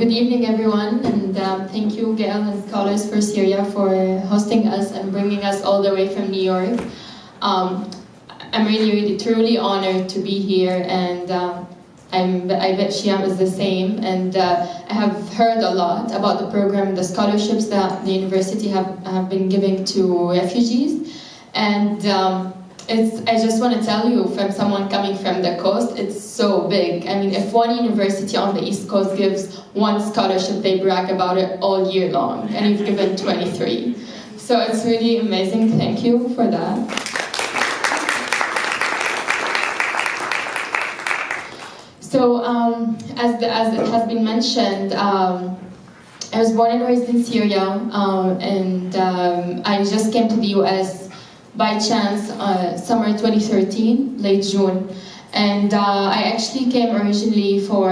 Good evening, everyone, and thank you, Gail and Scholars for Syria, for hosting us and bringing us all the way from New York. I'm really, truly honored to be here, and I bet Shiyam is the same. And I have heard a lot about the program, the scholarships that the university have been giving to refugees, and I just want to tell you, from someone coming from the coast, it's so big. I mean, if one university on the East Coast gives one scholarship, they brag about it all year long, and you've given 23. So it's really amazing. Thank you for that. So, as it has been mentioned, I was born and raised in Syria, and I just came to the US by chance, summer 2013, late June. And I actually came originally for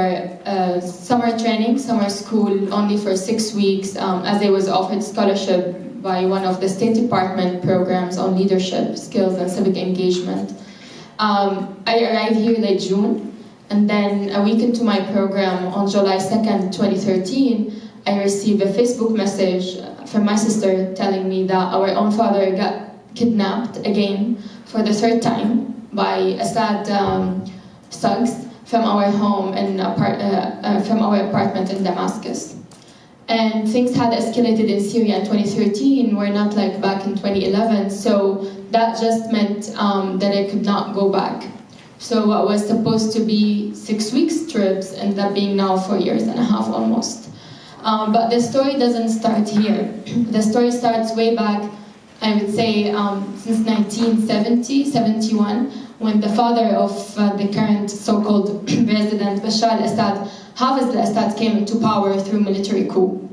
summer training, summer school, only for 6 weeks, as I was offered scholarship by one of the State Department programs on leadership, skills, and civic engagement. I arrived here late June, and then a week into my program, on July 2nd, 2013, I received a Facebook message from my sister telling me that our own father got kidnapped again for the third time by Assad thugs from our home and from our apartment in Damascus. And things had escalated in Syria in 2013. We're not like back in 2011, so that just meant that I could not go back. So what was supposed to be 6 weeks trips ended up being now 4 years and a half almost. But the story doesn't start here. The story starts way back, I would say, since 1970, 71, when the father of the current so-called President Bashar al-Assad, Hafez al-Assad, came into power through military coup.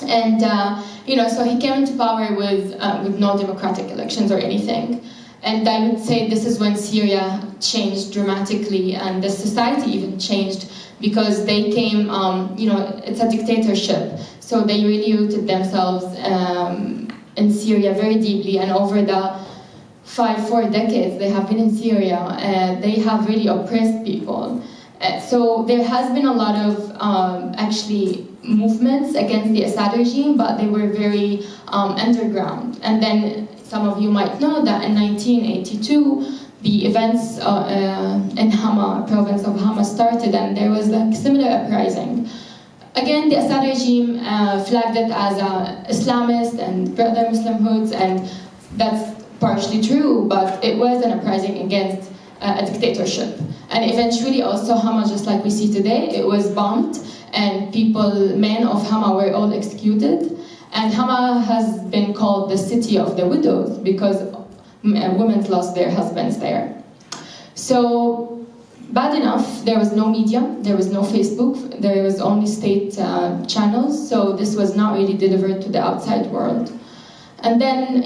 And, so he came into power with no democratic elections or anything. And I would say this is when Syria changed dramatically, and the society even changed, because they came, it's a dictatorship. So they really rooted themselves in Syria very deeply, and over the 4 decades they have been in Syria, they have really oppressed people. So there has been a lot of actually movements against the Assad regime, but they were very underground. And then some of you might know that in 1982 the events in Hama, province of Hama, started, and there was like similar uprising. Again, the Assad regime flagged it as Islamist and brother Muslimhoods, and that's partially true, but it was an uprising against a dictatorship. And eventually also Hama, just like we see today, it was bombed, and men of Hama were all executed. And Hama has been called the city of the widows because women lost their husbands there. So, bad enough, there was no media, there was no Facebook, there was only state channels, so this was not really delivered to the outside world. And then,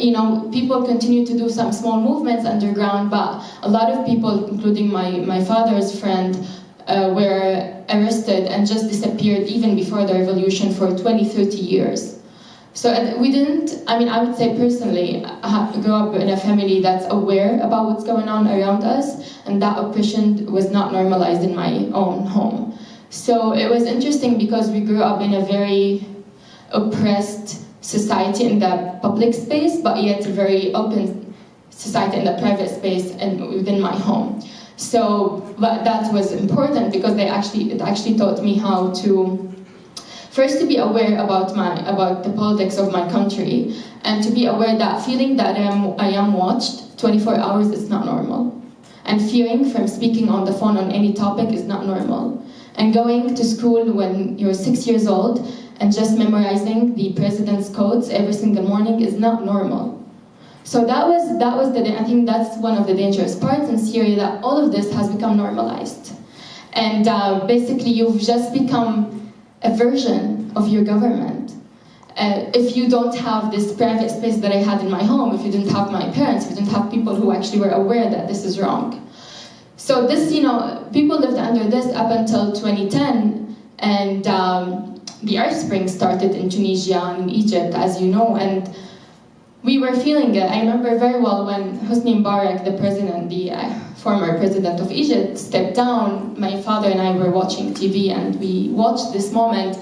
people continued to do some small movements underground, but a lot of people, including my father's friend, were arrested and just disappeared even before the revolution for 20, 30 years. So we didn't, I would say personally, I grew up in a family that's aware about what's going on around us, and that oppression was not normalized in my own home. So it was interesting because we grew up in a very oppressed society in the public space, but yet a very open society in the private space and within my home. So but that was important because it actually taught me how to, first, to be aware about the politics of my country, and to be aware that feeling that I am watched 24 hours is not normal. And fearing from speaking on the phone on any topic is not normal. And going to school when you're 6 years old and just memorizing the president's quotes every single morning is not normal. So I think that's one of the dangerous parts in Syria, that all of this has become normalized. And basically you've just become a version of your government. If you don't have this private space that I had in my home, if you didn't have my parents, if you didn't have people who actually were aware that this is wrong. So this, people lived under this up until 2010, and the Arab Spring started in Tunisia and in Egypt, as you know, and we were feeling it. I remember very well when Hosni Mubarak, the former president of Egypt, stepped down. My father and I were watching TV, and we watched this moment,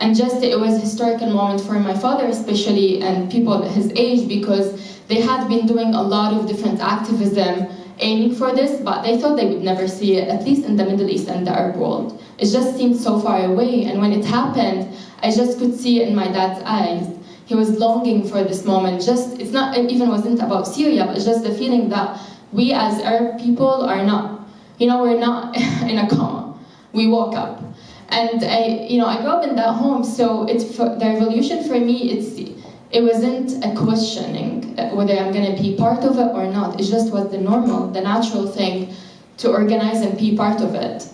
And just, it was a historical moment for my father especially, and people his age, because they had been doing a lot of different activism aiming for this, but they thought they would never see it, at least in the Middle East and the Arab world. It just seemed so far away, and when it happened, I just could see it in my dad's eyes. He was longing for this moment. Just, it wasn't about Syria, but it's just the feeling that we as Arab people are not, we're not in a coma. We woke up. And I grew up in that home, so the revolution for me, it wasn't a questioning whether I'm going to be part of it or not. It just was the normal, the natural thing to organize and be part of it.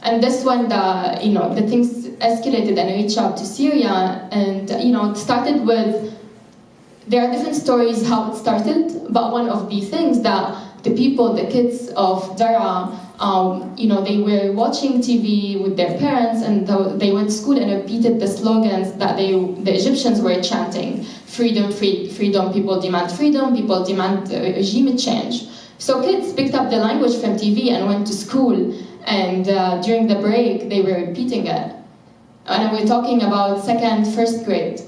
And this when the things escalated and reached out to Syria, and it started with, there are different stories how it started, but one of the things that the people, the kids of Daraa, they were watching TV with their parents, and they went to school and repeated the slogans that the Egyptians were chanting: freedom, freedom, people demand freedom, people demand regime change. So kids picked up the language from TV and went to school, and during the break they were repeating it. And we're talking about first grade.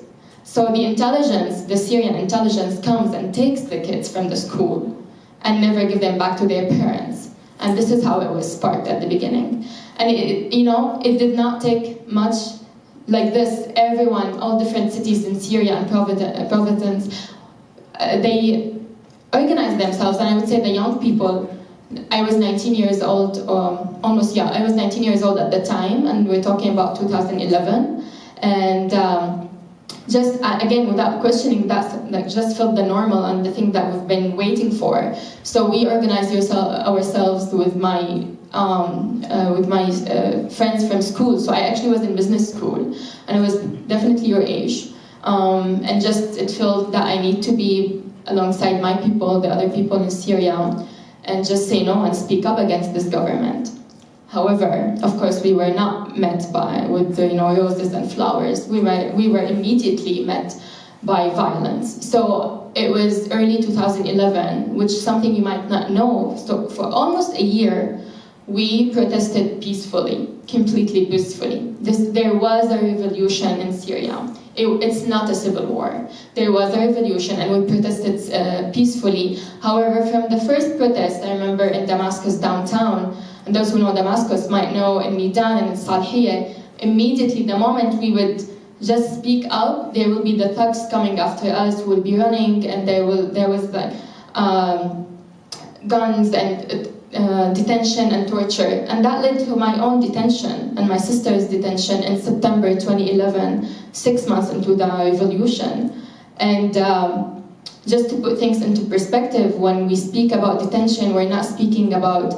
So the intelligence, the Syrian intelligence, comes and takes the kids from the school and never give them back to their parents. And this is how it was sparked at the beginning. And it did not take much like this. Everyone, all different cities in Syria and Providence, they organized themselves. And I would say the young people, I was 19 years old, I was 19 years old at the time, and we're talking about 2011. And just again, without questioning, that just felt the normal and the thing that we've been waiting for. So we organized ourselves with my friends from school. So I actually was in business school, and I was definitely your age. And just it felt that I need to be alongside my people, the other people in Syria, and just say no and speak up against this government. However, of course, we were not met with roses and flowers. We were immediately met by violence. So it was early 2011, which is something you might not know. So for almost a year, we protested peacefully, completely peacefully. There was a revolution in Syria. It's not a civil war. There was a revolution, and we protested peacefully. However, from the first protest, I remember in Damascus downtown, and those who know Damascus might know in Midan and in Salhiyeh, immediately the moment we would just speak up, there will be the thugs coming after us, will be running, and there was the guns and detention and torture. And that led to my own detention and my sister's detention in September 2011, 6 months into the revolution. And just to put things into perspective, when we speak about detention, we're not speaking about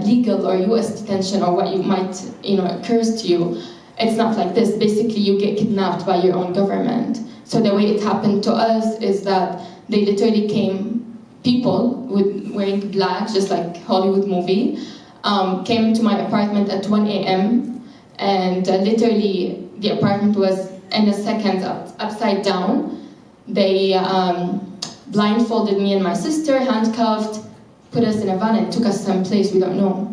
legal or US detention or what you might, occurs to you. It's not like this. Basically, you get kidnapped by your own government. So the way it happened to us is that they literally came, people wearing black, just like Hollywood movie, came to my apartment at 1 a.m. and literally the apartment was in a second upside down. They blindfolded me and my sister, handcuffed, put us in a van and took us someplace we don't know.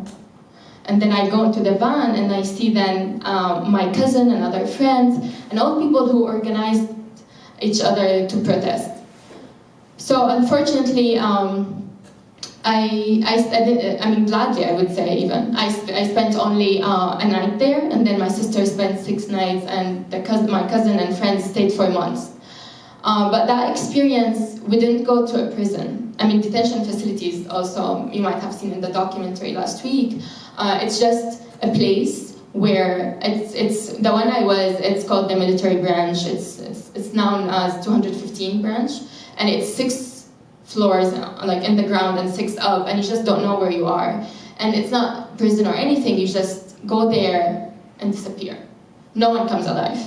And then I go into the van and I see then my cousin and other friends and all people who organized each other to protest. So unfortunately, gladly I would say even, I spent only a night there, and then my sister spent 6 nights, and my cousin and friends stayed for months. But that experience, we didn't go to a prison. Detention facilities also, you might have seen in the documentary last week. It's just a place where it's the one I was, it's called the military branch. It's known as 215 branch, and it's 6 floors like in the ground and 6 up, and you just don't know where you are. And it's not prison or anything, you just go there and disappear. No one comes alive.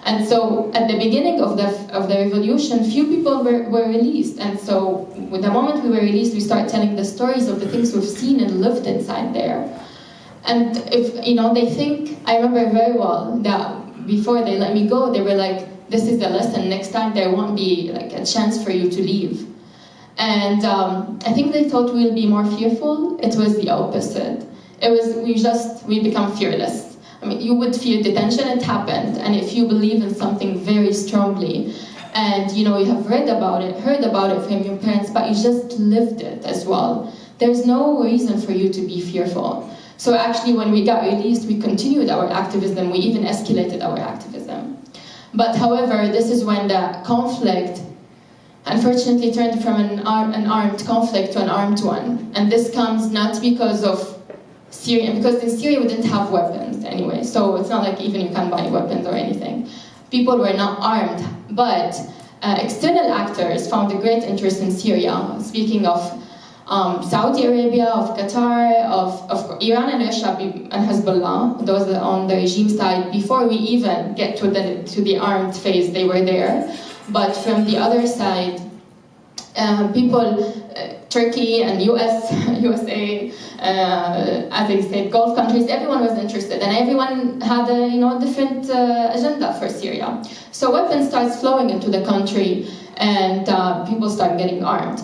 And so at the beginning of the revolution, few people were released. And so with the moment we were released, we started telling the stories of the things we've seen and lived inside there. And if they think, I remember very well that before they let me go, they were like, this is the lesson, next time there won't be like a chance for you to leave. And I think they thought we'll be more fearful. It was the opposite. It was, we become fearless. mean, you would fear detention. It happened, and if you believe in something very strongly, and you have read about it, heard about it from your parents, but you just lived it as well, there's no reason for you to be fearful. So actually, when we got released, we continued our activism. We even escalated our activism. But however, this is when the conflict unfortunately turned from an armed conflict to an armed one. And this comes not because of Syria, because in Syria we didn't have weapons anyway, so it's not like even you can buy weapons or anything. People were not armed, but external actors found a great interest in Syria. Speaking of Saudi Arabia, of Qatar, of Iran and Russia and Hezbollah, those are on the regime side. Before we even get to the armed phase, they were there. But from the other side, people, Turkey and USA, as I said, Gulf countries, everyone was interested, and everyone had a different agenda for Syria. So weapons starts flowing into the country, and people start getting armed.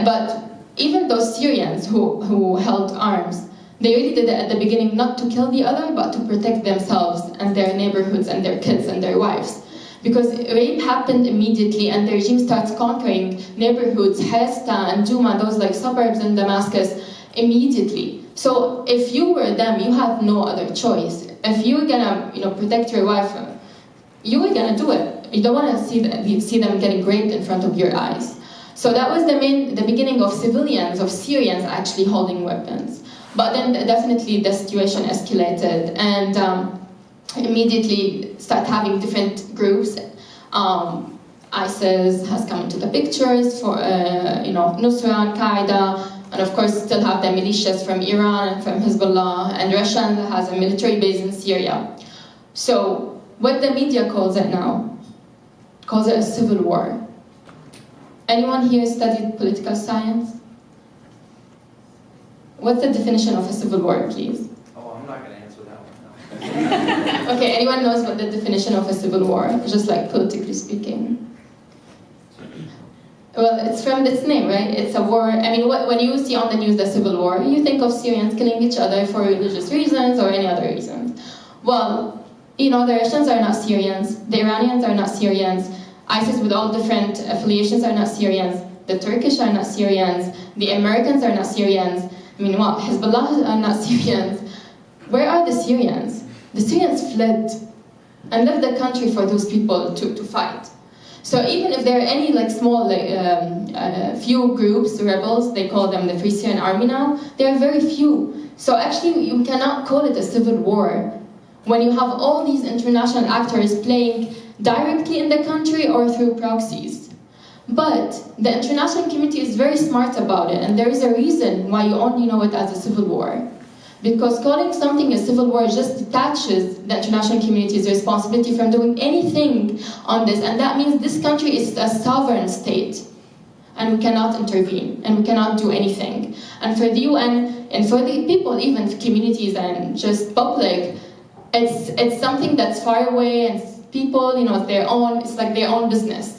But even those Syrians who held arms, they really did it at the beginning not to kill the other, but to protect themselves and their neighborhoods and their kids and their wives. Because rape happened immediately, and the regime starts conquering neighborhoods, Hesta and Douma, those like suburbs in Damascus, immediately. So if you were them, you had no other choice. If you were gonna, protect your wife, you were gonna do it. You don't want to see them getting raped in front of your eyes. So that was the beginning of civilians, of Syrians actually holding weapons. But then definitely the situation escalated, and immediately start having different groups. ISIS has come into the pictures for Nusra, Al-Qaeda, and of course still have the militias from Iran and from Hezbollah, and Russia has a military base in Syria. So what the media calls it now, calls it a civil war. Anyone here studied political science? What's the definition of a civil war, please? Oh, I'm not going to answer that one. No. Okay, anyone knows what the definition of a civil war, just like politically speaking? Well, it's from its name, right? It's a war. I mean, when you see on the news the civil war, you think of Syrians killing each other for religious reasons or any other reasons. Well, the Russians are not Syrians, the Iranians are not Syrians, ISIS with all different affiliations are not Syrians, the Turkish are not Syrians, the Americans are not Syrians, I mean, what? Hezbollah are not Syrians. Where are the Syrians? The Syrians fled and left the country for those people to fight. So even if there are any small few groups, rebels, they call them the Free Syrian Army now, there are very few. So actually you cannot call it a civil war when you have all these international actors playing directly in the country or through proxies. But the international community is very smart about it, and there is a reason why you only know it as a civil war. Because calling something a civil war just detaches the international community's responsibility from doing anything on this, and that means this country is a sovereign state, and we cannot intervene, and we cannot do anything. And for the UN, and for the people, even communities and just public, it's something that's far away, and people, it's like their own business.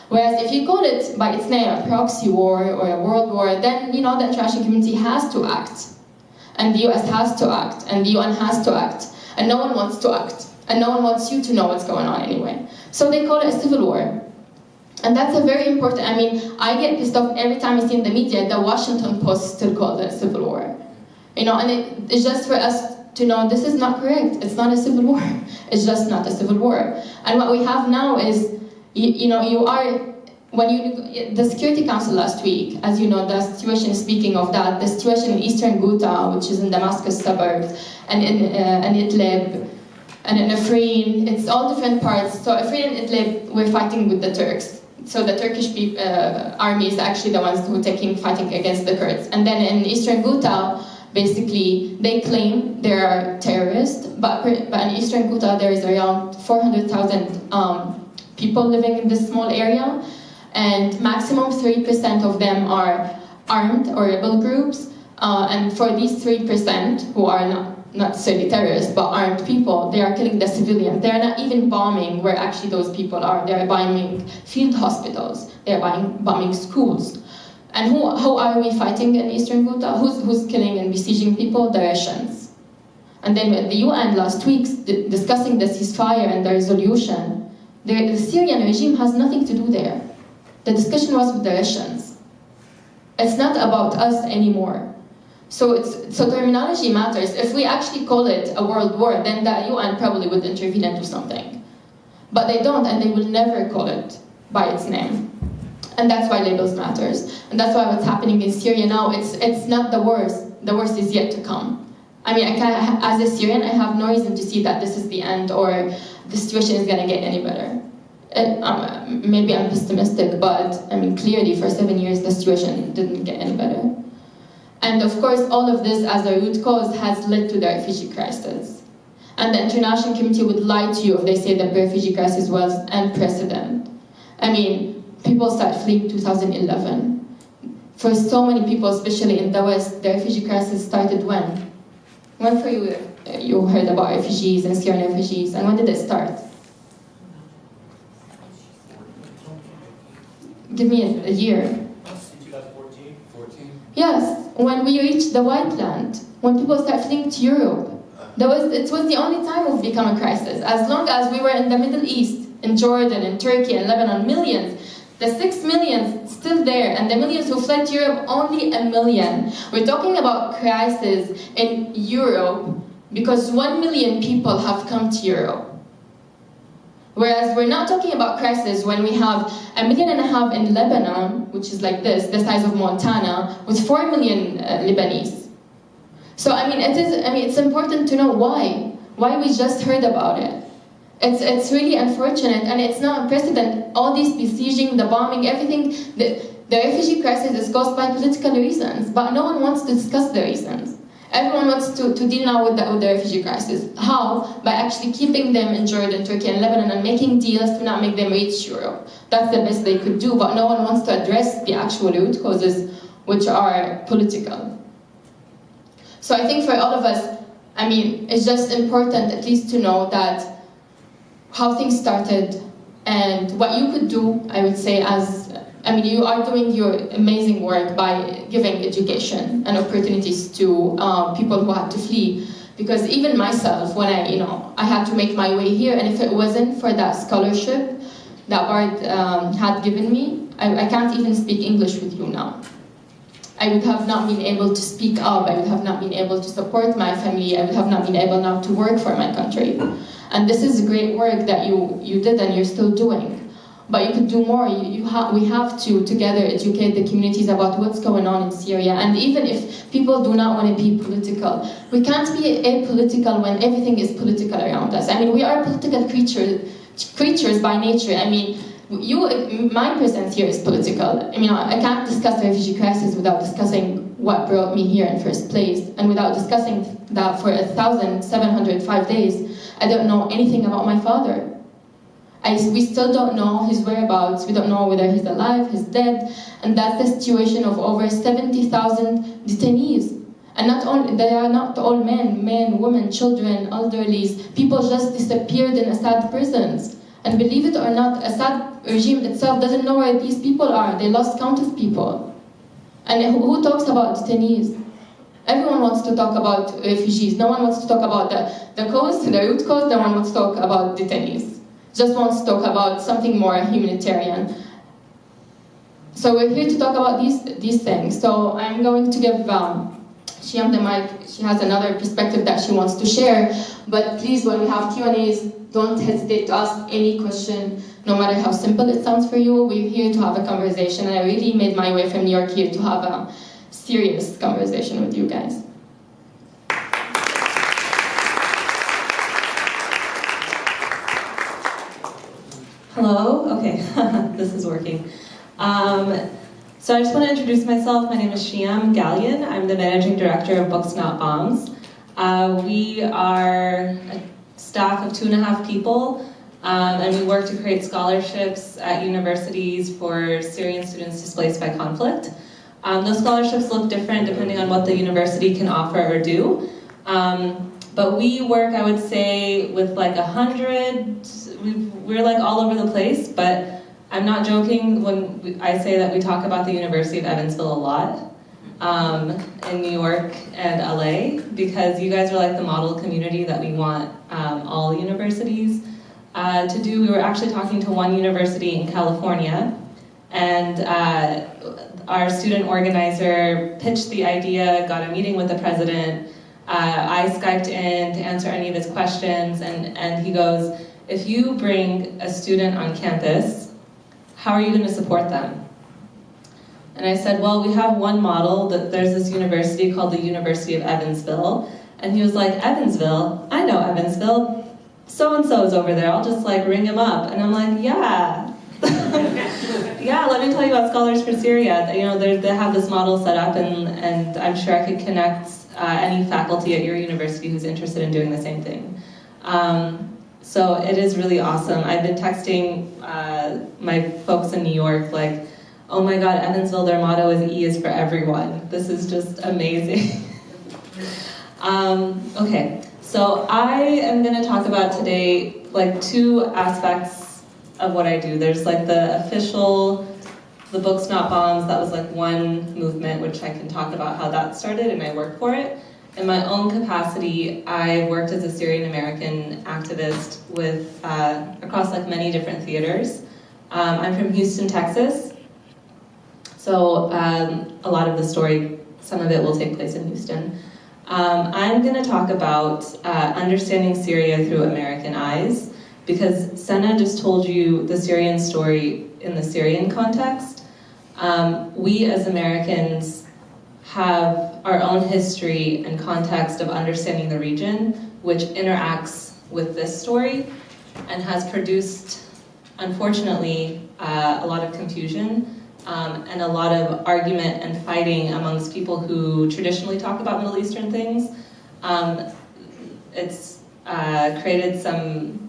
Whereas if you call it by its name, a proxy war or a world war, then the international community has to act. And the US has to act, and the UN has to act, and no one wants to act, and no one wants you to know what's going on anyway. So they call it a civil war. And that's a very important, I get pissed off every time I see in the media the Washington Post still calls it a civil war. And it's just for us to know this is not correct. It's not a civil war. It's just not a civil war. And what we have now is, the Security Council last week, as you know, the situation, speaking of that, the situation in eastern Ghouta, which is in Damascus suburbs, and in Idlib, and in Afrin, it's all different parts. So Afrin and Idlib, we're fighting with the Turks. So the Turkish army is actually the ones who are fighting against the Kurds. And then in eastern Ghouta, basically, they claim they are terrorists, but in eastern Ghouta there is around 400,000 people living in this small area, and maximum 3% of them are armed or rebel groups, and for these 3% who are not necessarily terrorists but armed people, they are killing the civilians. They are not even bombing where actually those people are. They are bombing field hospitals, they are bombing schools. And who are we fighting in eastern Ghouta? Who's killing and besieging people? The Russians. And then at the UN last week, discussing the ceasefire and the resolution, the Syrian regime has nothing to do there. The discussion was with the Russians. It's not about us anymore. So terminology matters. If we actually call it a world war, then the UN probably would intervene and do something. But they don't, and they will never call it by its name. And that's why labels matters. And that's why what's happening in Syria now, it's not the worst. The worst is yet to come. I mean, as a Syrian, I have no reason to see that this is the end or the situation is going to get any better. Maybe I'm pessimistic, but I mean, clearly for 7 years the situation didn't get any better. And of course, all of this as a root cause has led to the refugee crisis. And the international community would lie to you if they say that the refugee crisis was unprecedented. I mean, people started fleeing 2011. For so many people, especially in the West, the refugee crisis started when? When for you, you heard about refugees and Syrian refugees, and when did it start? Give me a year. 2014? 14? Yes, when we reached the White Land, when people started fleeing to Europe. It was the only time it would become a crisis. As long as we were in the Middle East, in Jordan, in Turkey, and Lebanon, millions. The 6 million still there, and the millions who fled to Europe, only 1 million. We're talking about crisis in Europe because 1 million people have come to Europe. Whereas we're not talking about crisis when we have 1.5 million in Lebanon, which is like this, the size of Montana, with 4 million Lebanese. So I mean, it's important to know why we just heard about it. It's really unfortunate, and it's not a precedent. All these besieging, the bombing, everything, the refugee crisis is caused by political reasons, but no one wants to discuss the reasons. Everyone wants to deal now with the refugee crisis. How? By actually keeping them in Jordan, Turkey, and Lebanon, and making deals to not make them reach Europe. That's the best they could do, but no one wants to address the actual root causes, which are political. So I think for all of us, I mean, it's just important at least to know that how things started and what you could do, I would say, you are doing your amazing work by giving education and opportunities to people who had to flee. Because even myself, when I had to make my way here, and if it wasn't for that scholarship that Bart had given me, I can't even speak English with you now. I would have not been able to speak up, I would have not been able to support my family, I would have not been able now to work for my country. And this is great work that you did and you're still doing. But you could do more. We have to together educate the communities about what's going on in Syria. And even if people do not want to be political, we can't be apolitical when everything is political around us. I mean, we are political creatures by nature. I mean, my presence here is political. I mean, I can't discuss the refugee crisis without discussing what brought me here in first place, and without discussing that for 1,705 days, I don't know anything about my father. We still don't know his whereabouts. We don't know whether he's alive, he's dead, and that's the situation of over 70,000 detainees. And they are not all men, women, children, elderlies. People just disappeared in Assad prisons. And believe it or not, Assad regime itself doesn't know where these people are. They lost count of people. And who talks about detainees? Everyone wants to talk about refugees. No one wants to talk about the cause, the root cause. No one wants to talk about detainees. Just wants to talk about something more humanitarian. So we're here to talk about these things. So I'm going to give Shiyam the mic. She has another perspective that she wants to share. But please, when we have Q&As, don't hesitate to ask any question, no matter how simple it sounds for you. We're here to have a conversation, and I really made my way from New York here to have a serious conversation with you guys. Hello? Okay, this is working. So I just want to introduce myself. My name is Shiyam Galyon. I'm the Managing Director of Books Not Bombs. We are a staff of 2.5 people, and we work to create scholarships at universities for Syrian students displaced by conflict. Those scholarships look different depending on what the university can offer or do. But we work, I would say, with like 100, we're like all over the place, but I'm not joking when I say that we talk about the University of Evansville a lot. in New York and LA, because you guys are like the model community that we want all universities to do. We were actually talking to one university in California, and our student organizer pitched the idea, got a meeting with the president. I Skyped in to answer any of his questions, and he goes, if you bring a student on campus, how are you going to support them? And I said, well, we have one model, that there's this university called the University of Evansville. And he was like, Evansville? I know Evansville. So-and-so is over there. I'll just like ring him up. And I'm like, yeah. Yeah, let me tell you about Scholars for Syria. You know, they have this model set up, and I'm sure I could connect any faculty at your university who's interested in doing the same thing. So it is really awesome. I've been texting my folks in New York, like, oh my God, Evansville, their motto is E is for everyone. This is just amazing. Okay, so I am gonna talk about today like two aspects of what I do. There's like the official, the Books Not Bombs, that was like one movement, which I can talk about how that started, and I work for it. In my own capacity, I worked as a Syrian American activist with across like many different theaters. I'm from Houston, Texas. So a lot of the story, some of it will take place in Houston. I'm going to talk about understanding Syria through American eyes, because Senna just told you the Syrian story in the Syrian context. We as Americans have our own history and context of understanding the region, which interacts with this story and has produced, unfortunately, a lot of confusion. And a lot of argument and fighting amongst people who traditionally talk about Middle Eastern things. It's created some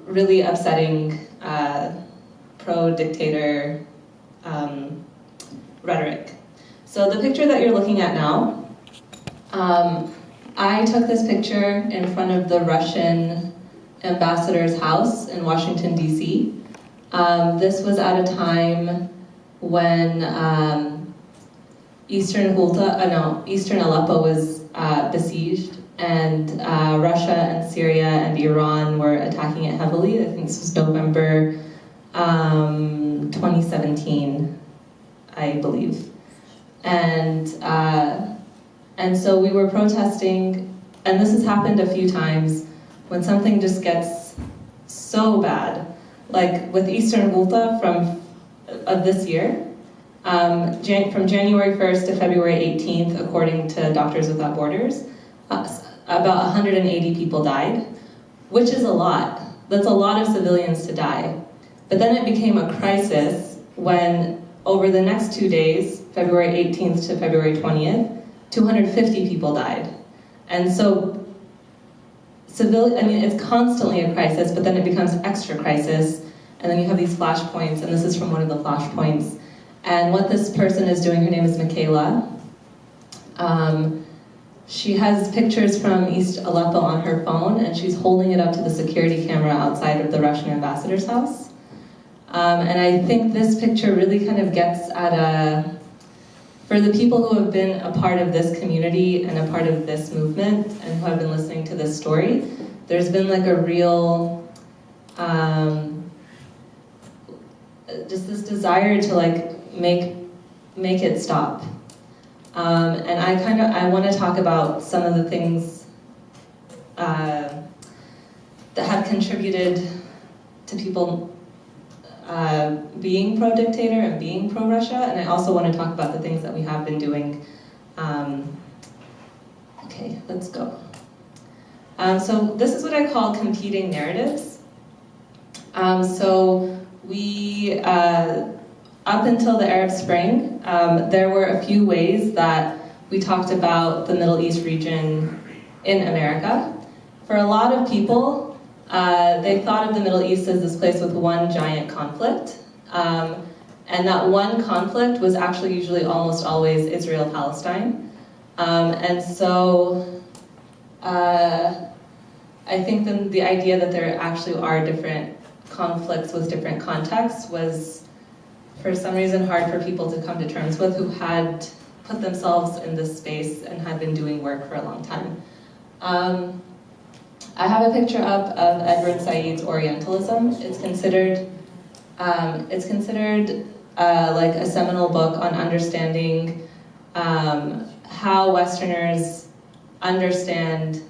really upsetting pro-dictator rhetoric. So the picture that you're looking at now, I took this picture in front of the Russian ambassador's house in Washington, D.C. This was at a time when Eastern Ghouta, Eastern Aleppo was besieged, and Russia and Syria and Iran were attacking it heavily. I think this was November 2017, I believe. And so we were protesting, and this has happened a few times, when something just gets so bad. Like with Eastern Ghouta of this year, from January 1st to February 18th, according to Doctors Without Borders, about 180 people died, which is a lot. That's a lot of civilians to die. But then it became a crisis when, over the next 2 days, February 18th to February 20th, 250 people died. And so it's constantly a crisis, but then it becomes extra crisis, and then you have these flashpoints, and this is from one of the flashpoints. And what this person is doing, her name is Michaela. She has pictures from East Aleppo on her phone, and she's holding it up to the security camera outside of the Russian ambassador's house. And I think this picture really kind of gets at for the people who have been a part of this community and a part of this movement and who have been listening to this story, there's been like a real, just this desire to like make it stop. And I want to talk about some of the things that have contributed to people being pro-dictator and being pro-Russia, and I also want to talk about the things that we have been doing. Okay, let's go. So this is what I call competing narratives. So we, up until the Arab Spring, there were a few ways that we talked about the Middle East region in America. For a lot of people, they thought of the Middle East as this place with one giant conflict. And that one conflict was actually usually almost always Israel-Palestine. And so I think the idea that there actually are different conflicts with different contexts was for some reason, hard for people to come to terms with who had put themselves in this space and had been doing work for a long time. I have a picture up of Edward Said's Orientalism. It's considered like a seminal book on understanding how Westerners understand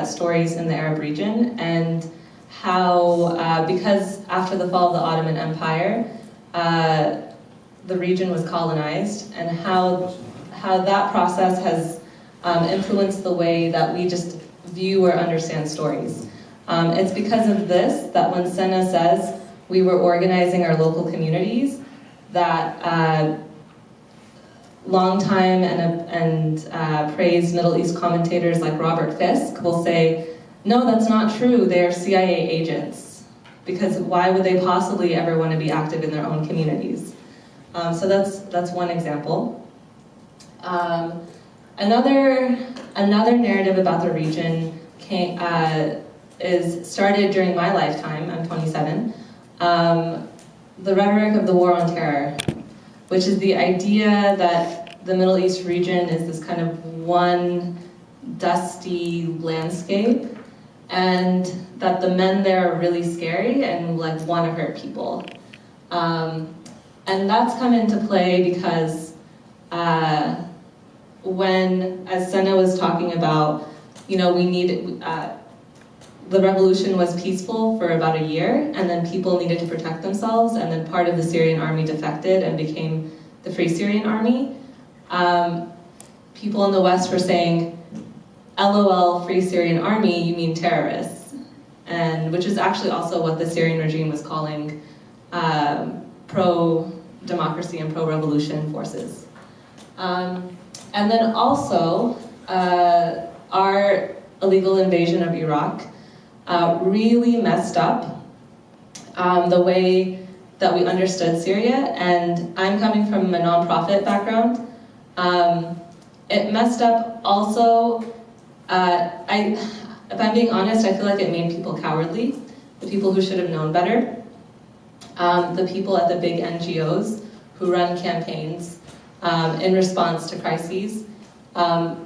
stories in the Arab region, and how, because after the fall of the Ottoman Empire, the region was colonized, and how that process has influenced the way that we just view or understand stories. It's because of this that when Senna says we were organizing our local communities, that longtime and praised Middle East commentators like Robert Fisk will say, no, that's not true, they're CIA agents. Because why would they possibly ever want to be active in their own communities? So that's one example. Another narrative about the region is started during my lifetime. I'm 27. The rhetoric of the War on Terror, which is the idea that the Middle East region is this kind of one dusty landscape, and that the men there are really scary and like want to hurt people. And that's come into play because when, as Senna was talking about, we needed, the revolution was peaceful for about a year, and then people needed to protect themselves, and then part of the Syrian army defected and became the Free Syrian Army. People in the West were saying, LOL, Free Syrian Army, you mean terrorists. And which is actually also what the Syrian regime was calling pro-democracy and pro-revolution forces. And then also, our illegal invasion of Iraq really messed up the way that we understood Syria, and I'm coming from a nonprofit background. It messed up also, if I'm being honest, I feel like it made people cowardly, the people who should have known better, the people at the big NGOs who run campaigns in response to crises.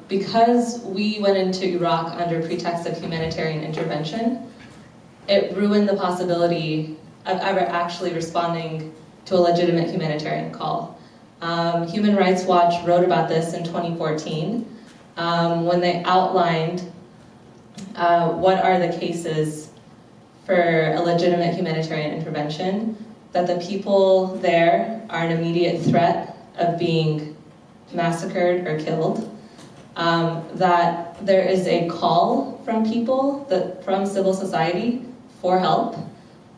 Because we went into Iraq under pretext of humanitarian intervention, it ruined the possibility of ever actually responding to a legitimate humanitarian call. Human Rights Watch wrote about this in 2014 when they outlined what are the cases for a legitimate humanitarian intervention, that the people there are an immediate threat of being massacred or killed, that there is a call from people, from civil society, for help,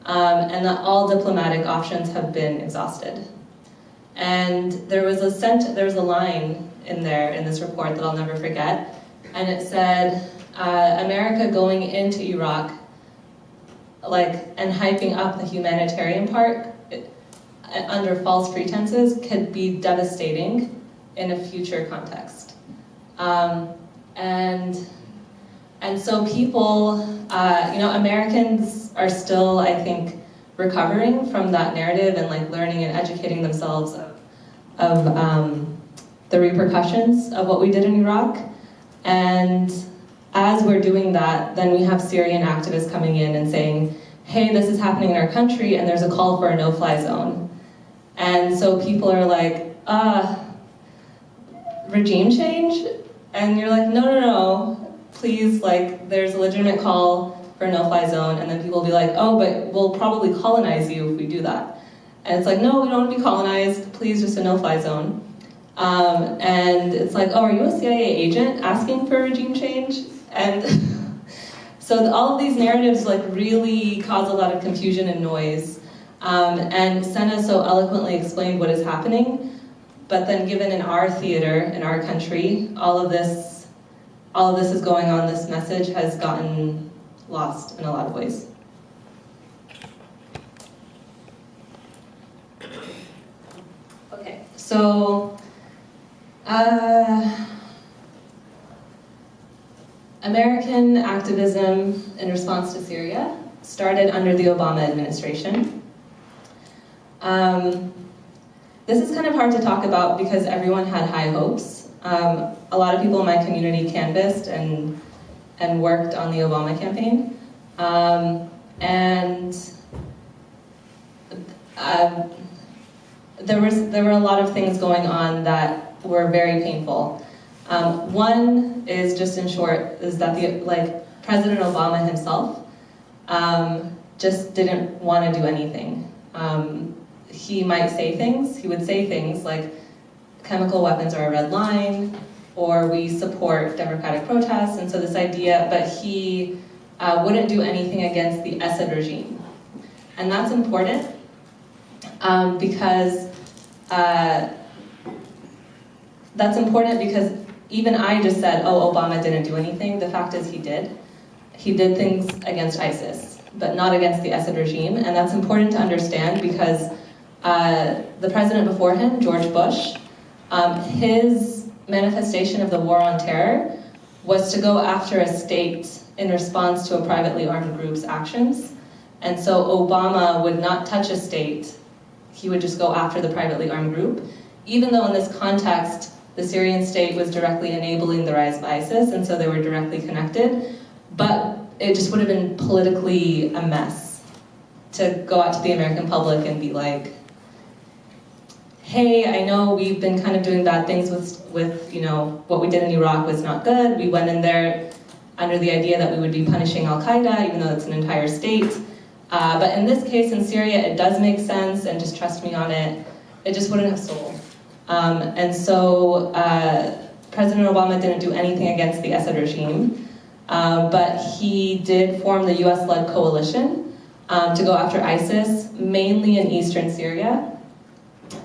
and that all diplomatic options have been exhausted. And there was a line in there in this report that I'll never forget, and it said, America going into Iraq, and hyping up the humanitarian part under false pretenses could be devastating in a future context. And so people, Americans are still, I think, recovering from that narrative and learning and educating themselves of the repercussions of what we did in Iraq. And as we're doing that, then we have Syrian activists coming in and saying, hey, this is happening in our country, and there's a call for a no-fly zone. And so people are like, regime change? And you're like, no, please, there's a legitimate call for a no-fly zone, and then people will be like, oh, but we'll probably colonize you if we do that. And it's like, no, we don't want to be colonized, please, just a no-fly zone. And it's like, oh, are you a CIA agent asking for regime change? And so all of these narratives really cause a lot of confusion and noise. And Senna so eloquently explained what is happening, but then given in our theater, in our country, all of this is going on, this message has gotten lost in a lot of ways. Okay, so American activism in response to Syria started under the Obama administration. This is kind of hard to talk about because everyone had high hopes. A lot of people in my community canvassed and worked on the Obama campaign. There were a lot of things going on that were very painful. One is, just in short, is that President Obama himself just didn't want to do anything. He might say things, he would say things like chemical weapons are a red line, or we support democratic protests, and so this idea, but he wouldn't do anything against the Assad regime. And that's important because even I just said, oh, Obama didn't do anything. The fact is he did. He did things against ISIS, but not against the Assad regime, and that's important to understand because the president before him, George Bush, his manifestation of the war on terror was to go after a state in response to a privately armed group's actions. And so Obama would not touch a state, he would just go after the privately armed group, even though in this context, the Syrian state was directly enabling the rise of ISIS, and so they were directly connected, but it just would have been politically a mess to go out to the American public and be like, hey, I know we've been kind of doing bad things with what we did in Iraq was not good. We went in there under the idea that we would be punishing Al-Qaeda, even though it's an entire state. But in this case, in Syria, it does make sense, and just trust me on it, it just wouldn't have sold. And so President Obama didn't do anything against the Assad regime, but he did form the US-led coalition to go after ISIS, mainly in eastern Syria.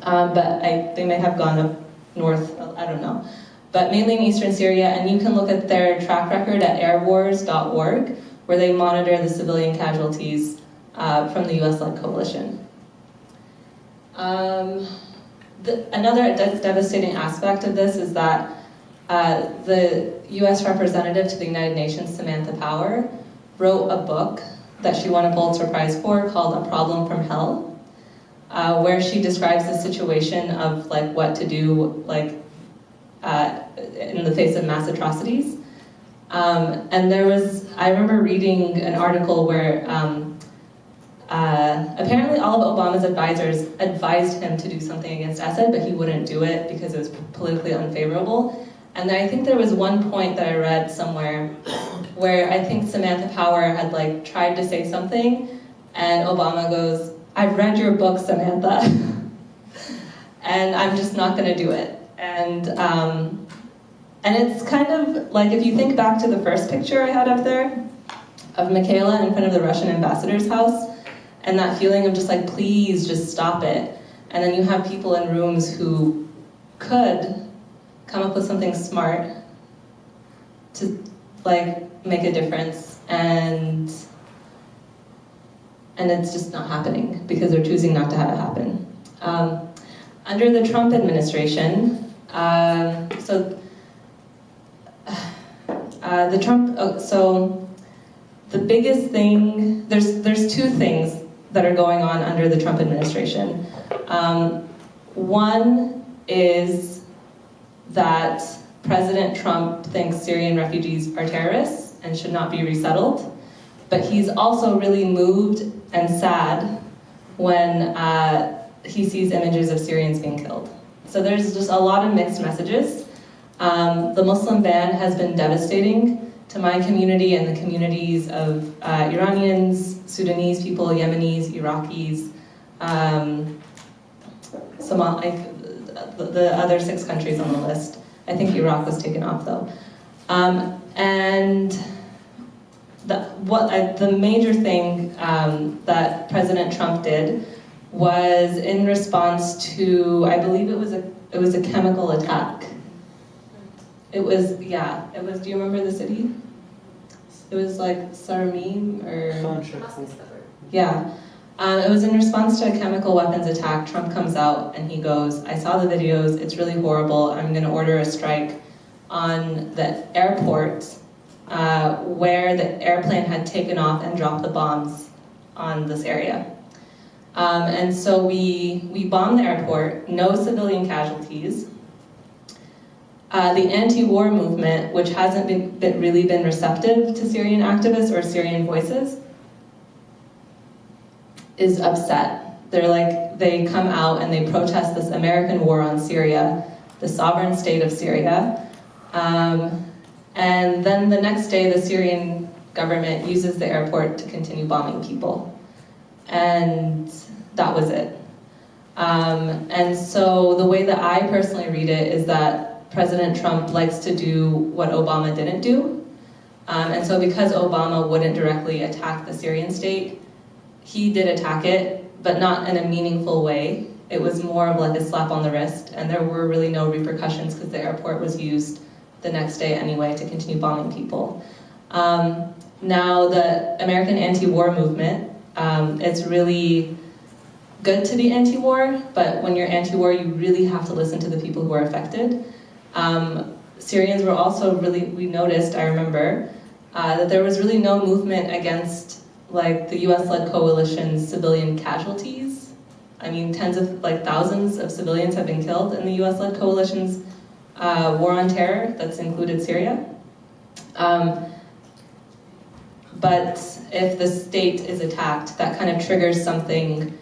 But they may have gone up north, I don't know. But mainly in eastern Syria, and you can look at their track record at airwars.org, where they monitor the civilian casualties from the US-led coalition. Another devastating aspect of this is that the US representative to the United Nations, Samantha Power, wrote a book that she won a Pulitzer Prize for called A Problem from Hell, where she describes the situation of what to do in the face of mass atrocities. And I remember reading an article where apparently all of Obama's advisors advised him to do something against Assad, but he wouldn't do it because it was politically unfavorable. And I think there was one point that I read somewhere where I think Samantha Power had tried to say something, and Obama goes, "I've read your book, Samantha, and I'm just not going to do it." And it's kind of like, if you think back to the first picture I had up there of Michaela in front of the Russian ambassador's house, and that feeling of just please just stop it. And then you have people in rooms who could come up with something smart to make a difference, and it's just not happening because they're choosing not to have it happen. Under the Trump administration, the biggest thing, there's two things that are going on under the Trump administration. One is that President Trump thinks Syrian refugees are terrorists and should not be resettled, but he's also really moved and sad when he sees images of Syrians being killed. So there's just a lot of mixed messages. The Muslim ban has been devastating to my community and the communities of Iranians, Sudanese people, Yemenis, Iraqis, the other 6 countries on the list. I think Iraq was taken off though. And the major thing that President Trump did was in response to, I believe it was a chemical attack. It was, do you remember the city? It was Saramim or... Yeah. It was in response to a chemical weapons attack. Trump comes out and he goes, "I saw the videos, it's really horrible, I'm gonna order a strike on the airport where the airplane had taken off and dropped the bombs on this area." And so we bombed the airport, no civilian casualties. The anti-war movement, which hasn't really been receptive to Syrian activists or Syrian voices, is upset. They come out and they protest this American war on Syria, the sovereign state of Syria. And then the next day, the Syrian government uses the airport to continue bombing people. And that was it. And so the way that I personally read it is that President Trump likes to do what Obama didn't do. And so because Obama wouldn't directly attack the Syrian state, he did attack it, but not in a meaningful way. It was more of like a slap on the wrist, and there were really no repercussions because the airport was used the next day anyway to continue bombing people. Now the American anti-war movement, it's really good to be anti-war, but when you're anti-war, you really have to listen to the people who are affected. Syrians were also we noticed, I remember, that there was really no movement against like the US-led coalition's civilian casualties. I mean, thousands of civilians have been killed in the US-led coalition's war on terror that's included Syria. But if the state is attacked, that kind of triggers something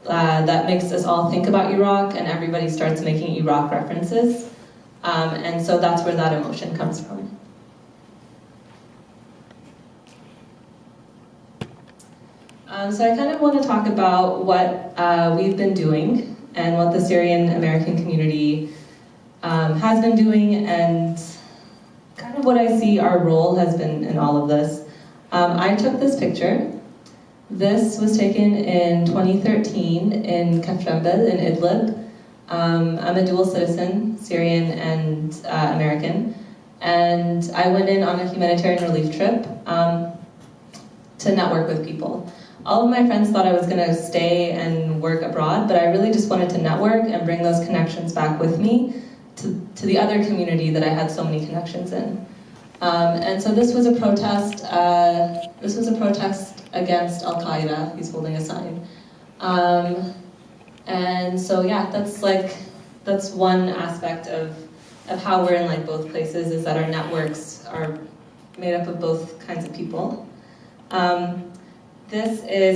that makes us all think about Iraq, and everybody starts making Iraq references. And so that's where that emotion comes from. So I kind of want to talk about what we've been doing and what the Syrian American community has been doing, and kind of what I see our role has been in all of this. I took this picture. This was taken in 2013 in Kafrembel in Idlib. I'm a dual citizen, Syrian and American, and I went in on a humanitarian relief trip to network with people. All of my friends thought I was going to stay and work abroad, but I really just wanted to network and bring those connections back with me to the other community that I had so many connections in. And so this was a protest. This was a protest against Al-Qaeda. He's holding a sign. And so yeah, that's one aspect of how we're in like both places, is that our networks are made up of both kinds of people.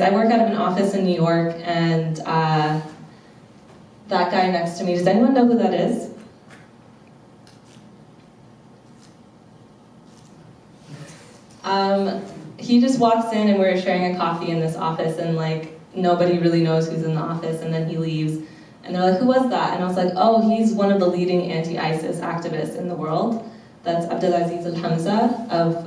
I work out of an office in New York, and that guy next to me, does anyone know who that is? He just walks in and we're sharing a coffee in this office, and like nobody really knows who's in the office, and then he leaves. And they're like, who was that? And I was like, oh, he's one of the leading anti-ISIS activists in the world. That's Abdelaziz al-Hamza of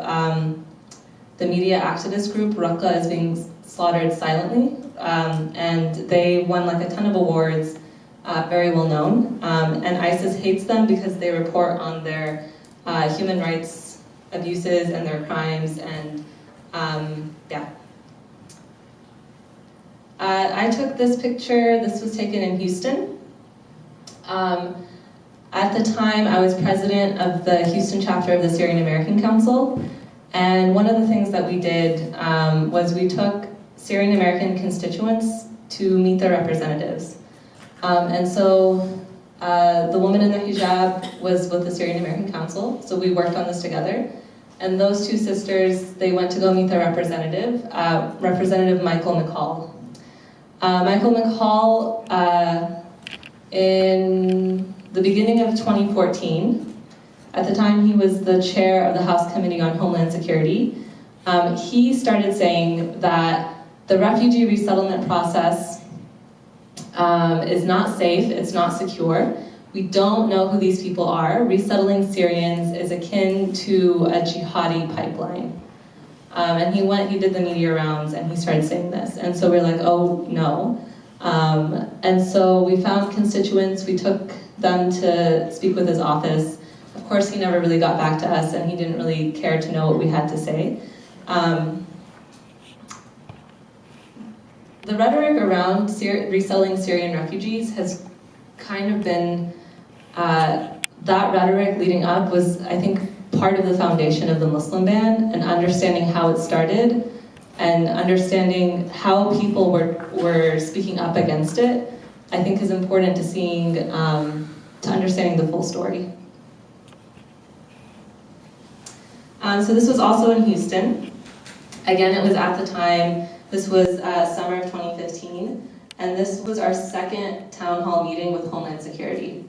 the media activist group Raqqa is being slaughtered silently. And they won like a ton of awards, very well known. And ISIS hates them because they report on their human rights abuses and their crimes, and yeah. I took this picture. This was taken in Houston. At the time, I was president of the Houston chapter of the Syrian American Council, and one of the things that we did was we took Syrian American constituents to meet their representatives. And so the woman in the hijab was with the Syrian American Council, so we worked on this together. And those two sisters, they went to go meet their representative, Representative Michael McCall. Michael McCall, in the beginning of 2014, at the time he was the chair of the House Committee on Homeland Security, he started saying that the refugee resettlement process is not safe, it's not secure. We don't know who these people are. Resettling Syrians is akin to a jihadi pipeline. And he did the media rounds, and he started saying this. And so we're like, oh, no. And so we found constituents, we took them to speak with his office. Of course, he never really got back to us, and he didn't really care to know what we had to say. The rhetoric around resettling Syrian refugees has kind of been, that rhetoric leading up was, I think, part of the foundation of the Muslim ban, and understanding how it started, and understanding how people were were speaking up against it, I think is important to seeing, to understanding the full story. So this was also in Houston. Again, it was at the time, this was summer of 2015, and this was our second town hall meeting with Homeland Security.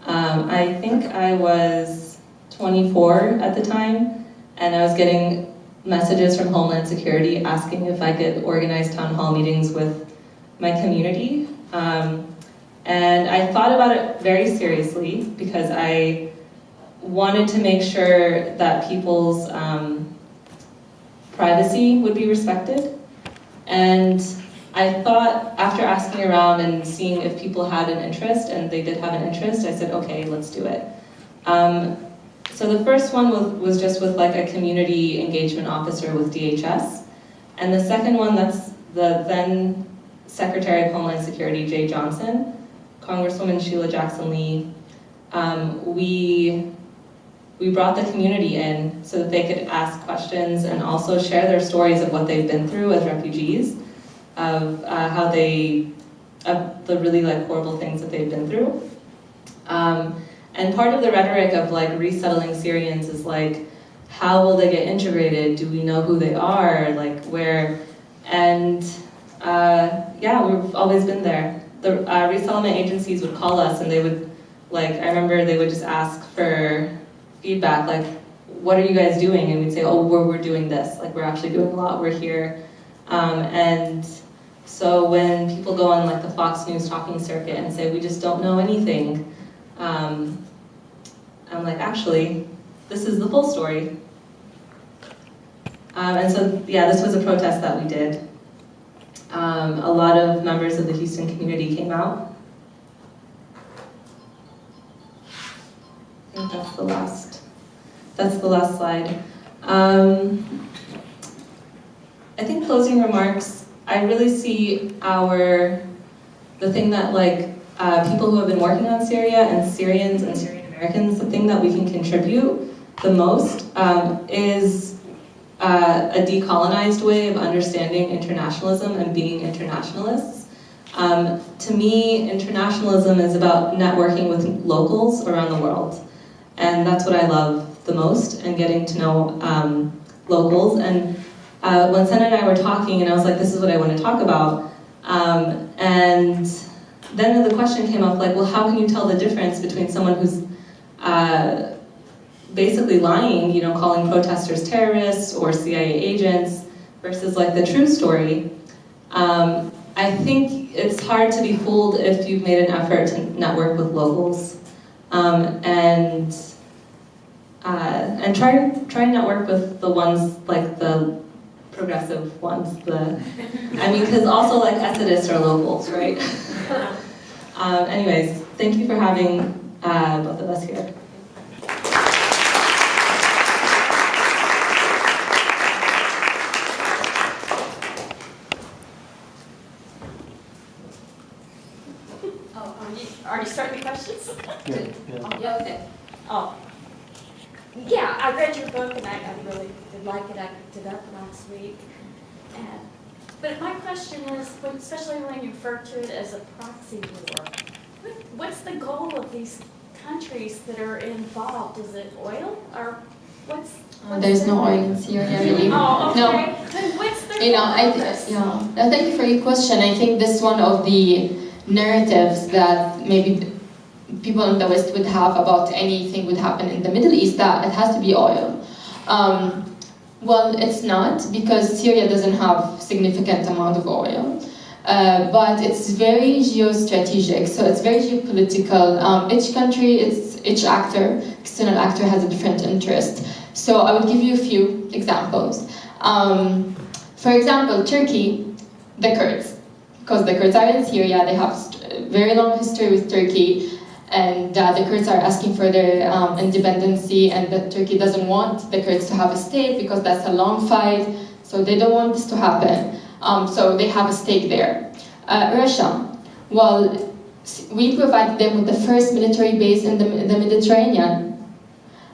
I think I was 24 at the time, and I was getting messages from Homeland Security asking if I could organize town hall meetings with my community. And I thought about it very seriously because I wanted to make sure that people's privacy would be respected. And I thought, after asking around and seeing if people had an interest, and they did have an interest, I said, okay, let's do it. So the first one was just with like a community engagement officer with DHS. And the second one, that's the then Secretary of Homeland Security, Jay Johnson, Congresswoman Sheila Jackson Lee. We brought the community in so that they could ask questions and also share their stories of what they've been through as refugees, of how the really like horrible things that they've been through. And part of the rhetoric of like resettling Syrians is like, how will they get integrated? Do we know who they are? Like where? And yeah, we've always been there. The resettlement agencies would call us and they would, like, I remember they would just ask for feedback, like, what are you guys doing? And we'd say, oh, we're doing this. Like, we're actually doing a lot, we're here. And so when people go on like the Fox News talking circuit and say, we just don't know anything, I'm like, actually, this is the full story. And so, yeah, this was a protest that we did. A lot of members of the Houston community came out. I think that's the last slide. I think closing remarks, I really see the thing that like people who have been working on Syria and Syrians and Syrian Americans, the thing that we can contribute the most is a decolonized way of understanding internationalism and being internationalists. To me, internationalism is about networking with locals around the world. And that's what I love the most, and getting to know locals. And when Sen and I were talking, and I was like, this is what I want to talk about, and then the question came up, like, well, how can you tell the difference between someone who's basically lying, you know, calling protesters terrorists or CIA agents, versus like the true story? I think it's hard to be fooled if you've made an effort to network with locals, and try and network with the ones like the progressive ones. Because also like ethicists are locals, right? Anyways, thank you for having both of us here. Are you starting the questions? Yeah. Okay. Oh. Yeah, I read your book and I really did like it. I picked it up last week. But my question is, especially when you refer to it as a proxy war, what's the goal of these countries that are involved? Is it oil or what's There's no oil in Syria, really. Oh, okay. No. Then what's the You know, goal? No, thank you for your question. I think this is one of the narratives that maybe people in the West would have about anything would happen in the Middle East, that it has to be oil. Well, it's not, because Syria doesn't have significant amount of oil, but it's very geostrategic, so it's very geopolitical. Each country, each actor, external actor, has a different interest. So I would give you a few examples. For example, Turkey, the Kurds, because the Kurds are in Syria, they have a very long history with Turkey, and the Kurds are asking for their independency, and that Turkey doesn't want the Kurds to have a state because that's a long fight, so they don't want this to happen. So they have a stake there. Russia, well, we provided them with the first military base in the Mediterranean,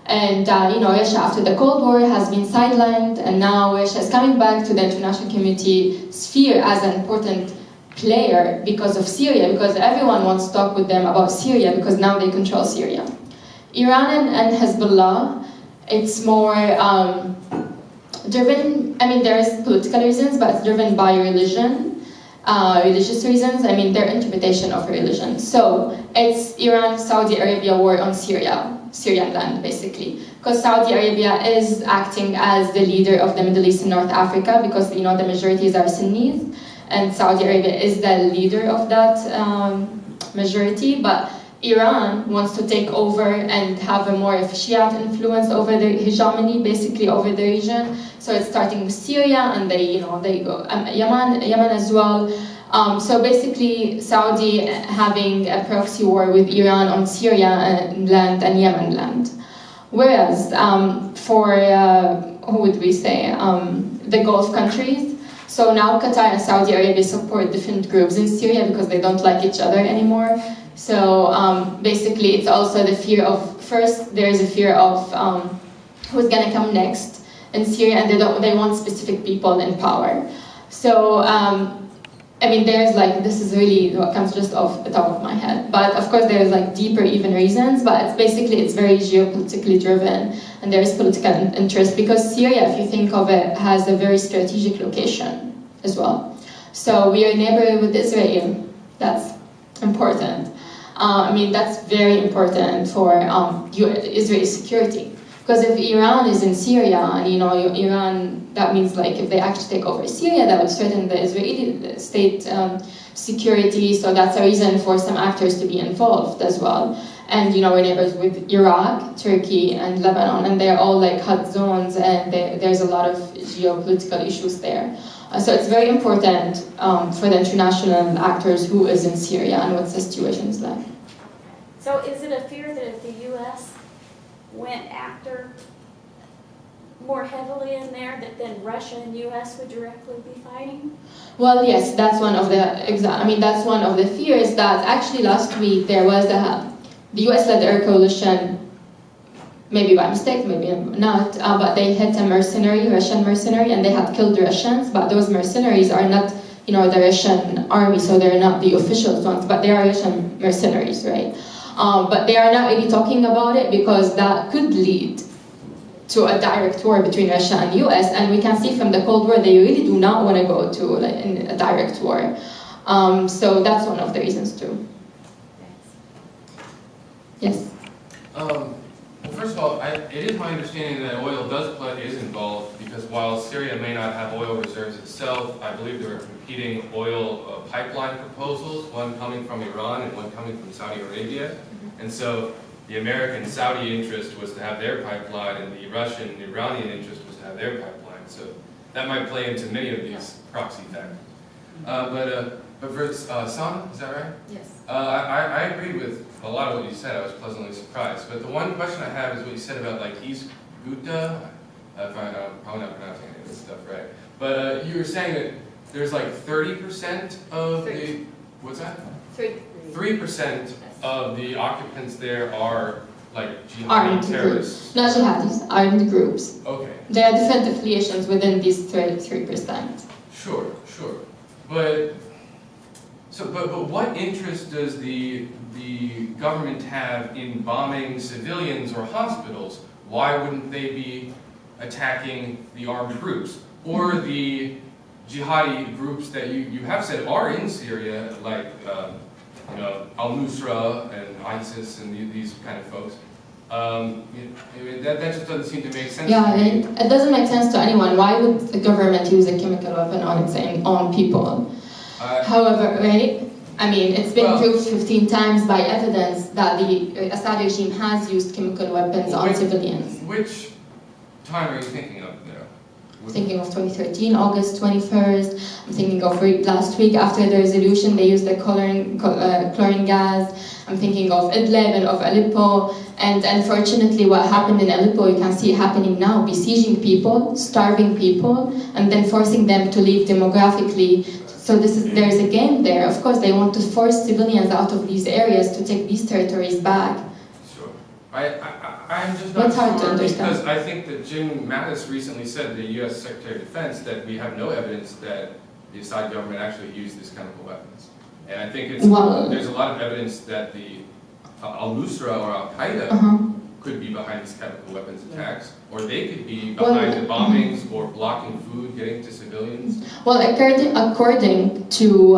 And Russia after the Cold War has been sidelined, and now Russia is coming back to the international community sphere as an important player because of Syria, because everyone wants to talk with them about Syria because now they control Syria. Iran and Hezbollah, it's more driven, there's political reasons, but it's driven by religion, religious reasons, their interpretation of religion. So it's Iran-Saudi Arabia war on Syrian land, basically. Because Saudi Arabia is acting as the leader of the Middle East and North Africa, because the majorities are Sunnis, and Saudi Arabia is the leader of that majority, but Iran wants to take over and have a more of Shiite influence over the hegemony, basically over the region. So it's starting with Syria, and they go Yemen as well. So basically, Saudi having a proxy war with Iran on Syria land and Yemen land. Whereas for who would we say the Gulf countries. So now Qatar and Saudi Arabia support different groups in Syria because they don't like each other anymore. So basically, it's also the fear of, first there is a fear of who's gonna come next in Syria, and they want specific people in power. So there's this is really what comes just off the top of my head. But of course, there's deeper even reasons. But it's very geopolitically driven, and there is political interest because Syria, if you think of it, has a very strategic location as well. So we are neighboring with Israel. That's important. That's very important for Israel's security. Because if Iran is in Syria, and Iran, that means if they actually take over Syria, that would threaten the Israeli state security. So that's a reason for some actors to be involved as well. And we're neighbors with Iraq, Turkey, and Lebanon, and they're all hot zones, and there's a lot of geopolitical issues there. So it's very important for the international actors who is in Syria and what the situation is like. So is it a fear that if the U.S. went after more heavily in there, that then Russia and U.S. would directly be fighting? Well, yes, that's one of the that's one of the fears. That actually last week there was the U.S. led air coalition, maybe by mistake, maybe not, but they hit a Russian mercenary, and they had killed Russians. But those mercenaries are not, the Russian army, so they're not the official ones, but they are Russian mercenaries, right? But they are not really talking about it because that could lead to a direct war between Russia and US, and we can see from the Cold War they really do not want to go to in a direct war. So that's one of the reasons too. Yes. Well, first of all, it is my understanding that oil is involved, because while Syria may not have oil reserves itself, I believe there are competing oil pipeline proposals, one coming from Iran and one coming from Saudi Arabia. And so the American-Saudi interest was to have their pipeline, and the Russian-Iranian interest was to have their pipeline. So that might play into many of these proxy factors. But for Sana, is that right? Yes. I agree with a lot of what you said. I was pleasantly surprised. But the one question I have is what you said about East Ghouta. I'm probably not pronouncing any of this stuff right. But you were saying that there's 30% of the, what's that? 3% of the occupants there are jihadi terrorists. Not jihadis, armed groups. Okay. There are different affiliations within these 3%. Sure. But what interest does the government have in bombing civilians or hospitals? Why wouldn't they be attacking the armed groups or the jihadi groups that you have said are in Syria, Al-Nusra and ISIS and these kind of folks? That just doesn't seem to make sense. Yeah, it doesn't make sense to anyone. Why would the government use a chemical weapon on its own people? However, right? It's been proved 15 times by evidence that the Assad regime has used chemical weapons on civilians. Which time are you thinking of there? I'm thinking of 2013, August 21st. I'm thinking of last week after the resolution, they used the chlorine gas. I'm thinking of Idlib and of Aleppo. And unfortunately, what happened in Aleppo, you can see happening now, besieging people, starving people, and then forcing them to leave demographically. So there's a game there. Of course, they want to force civilians out of these areas to take these territories back. Sure. I'm just not What's hard to sure, understand? because I think that Jim Mattis recently said, the U.S. Secretary of Defense, that we have no evidence that the Assad government actually used these chemical weapons. And I think there's a lot of evidence that the al-Nusra or Al-Qaeda could be behind these chemical weapons attacks, or they could be behind the bombings or blocking food getting to civilians. Well, according to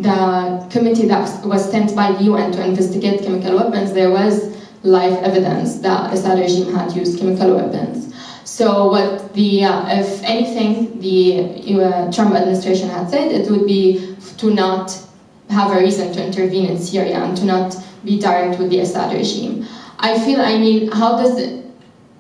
the committee that was sent by the UN to investigate chemical weapons, there was live evidence that the Assad regime had used chemical weapons. So what if anything, the Trump administration had said, it would be to not have a reason to intervene in Syria and to not be direct with the Assad regime. I mean, how does it,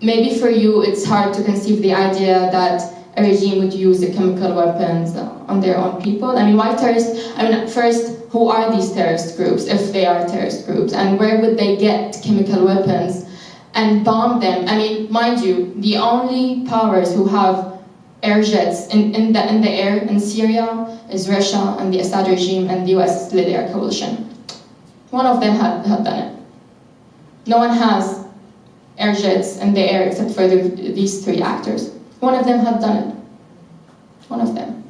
maybe for you it's hard to conceive the idea that a regime would use the chemical weapons on their own people. I mean, why terrorists? I mean, first, who are these terrorist groups, if they are terrorist groups, and where would they get chemical weapons and bomb them? I mean, mind you, the only powers who have air jets in the air in Syria is Russia and the Assad regime and the US Little Air Coalition. One of them had done it. No one has air jets in the air except for these three actors. One of them had done it. One of them.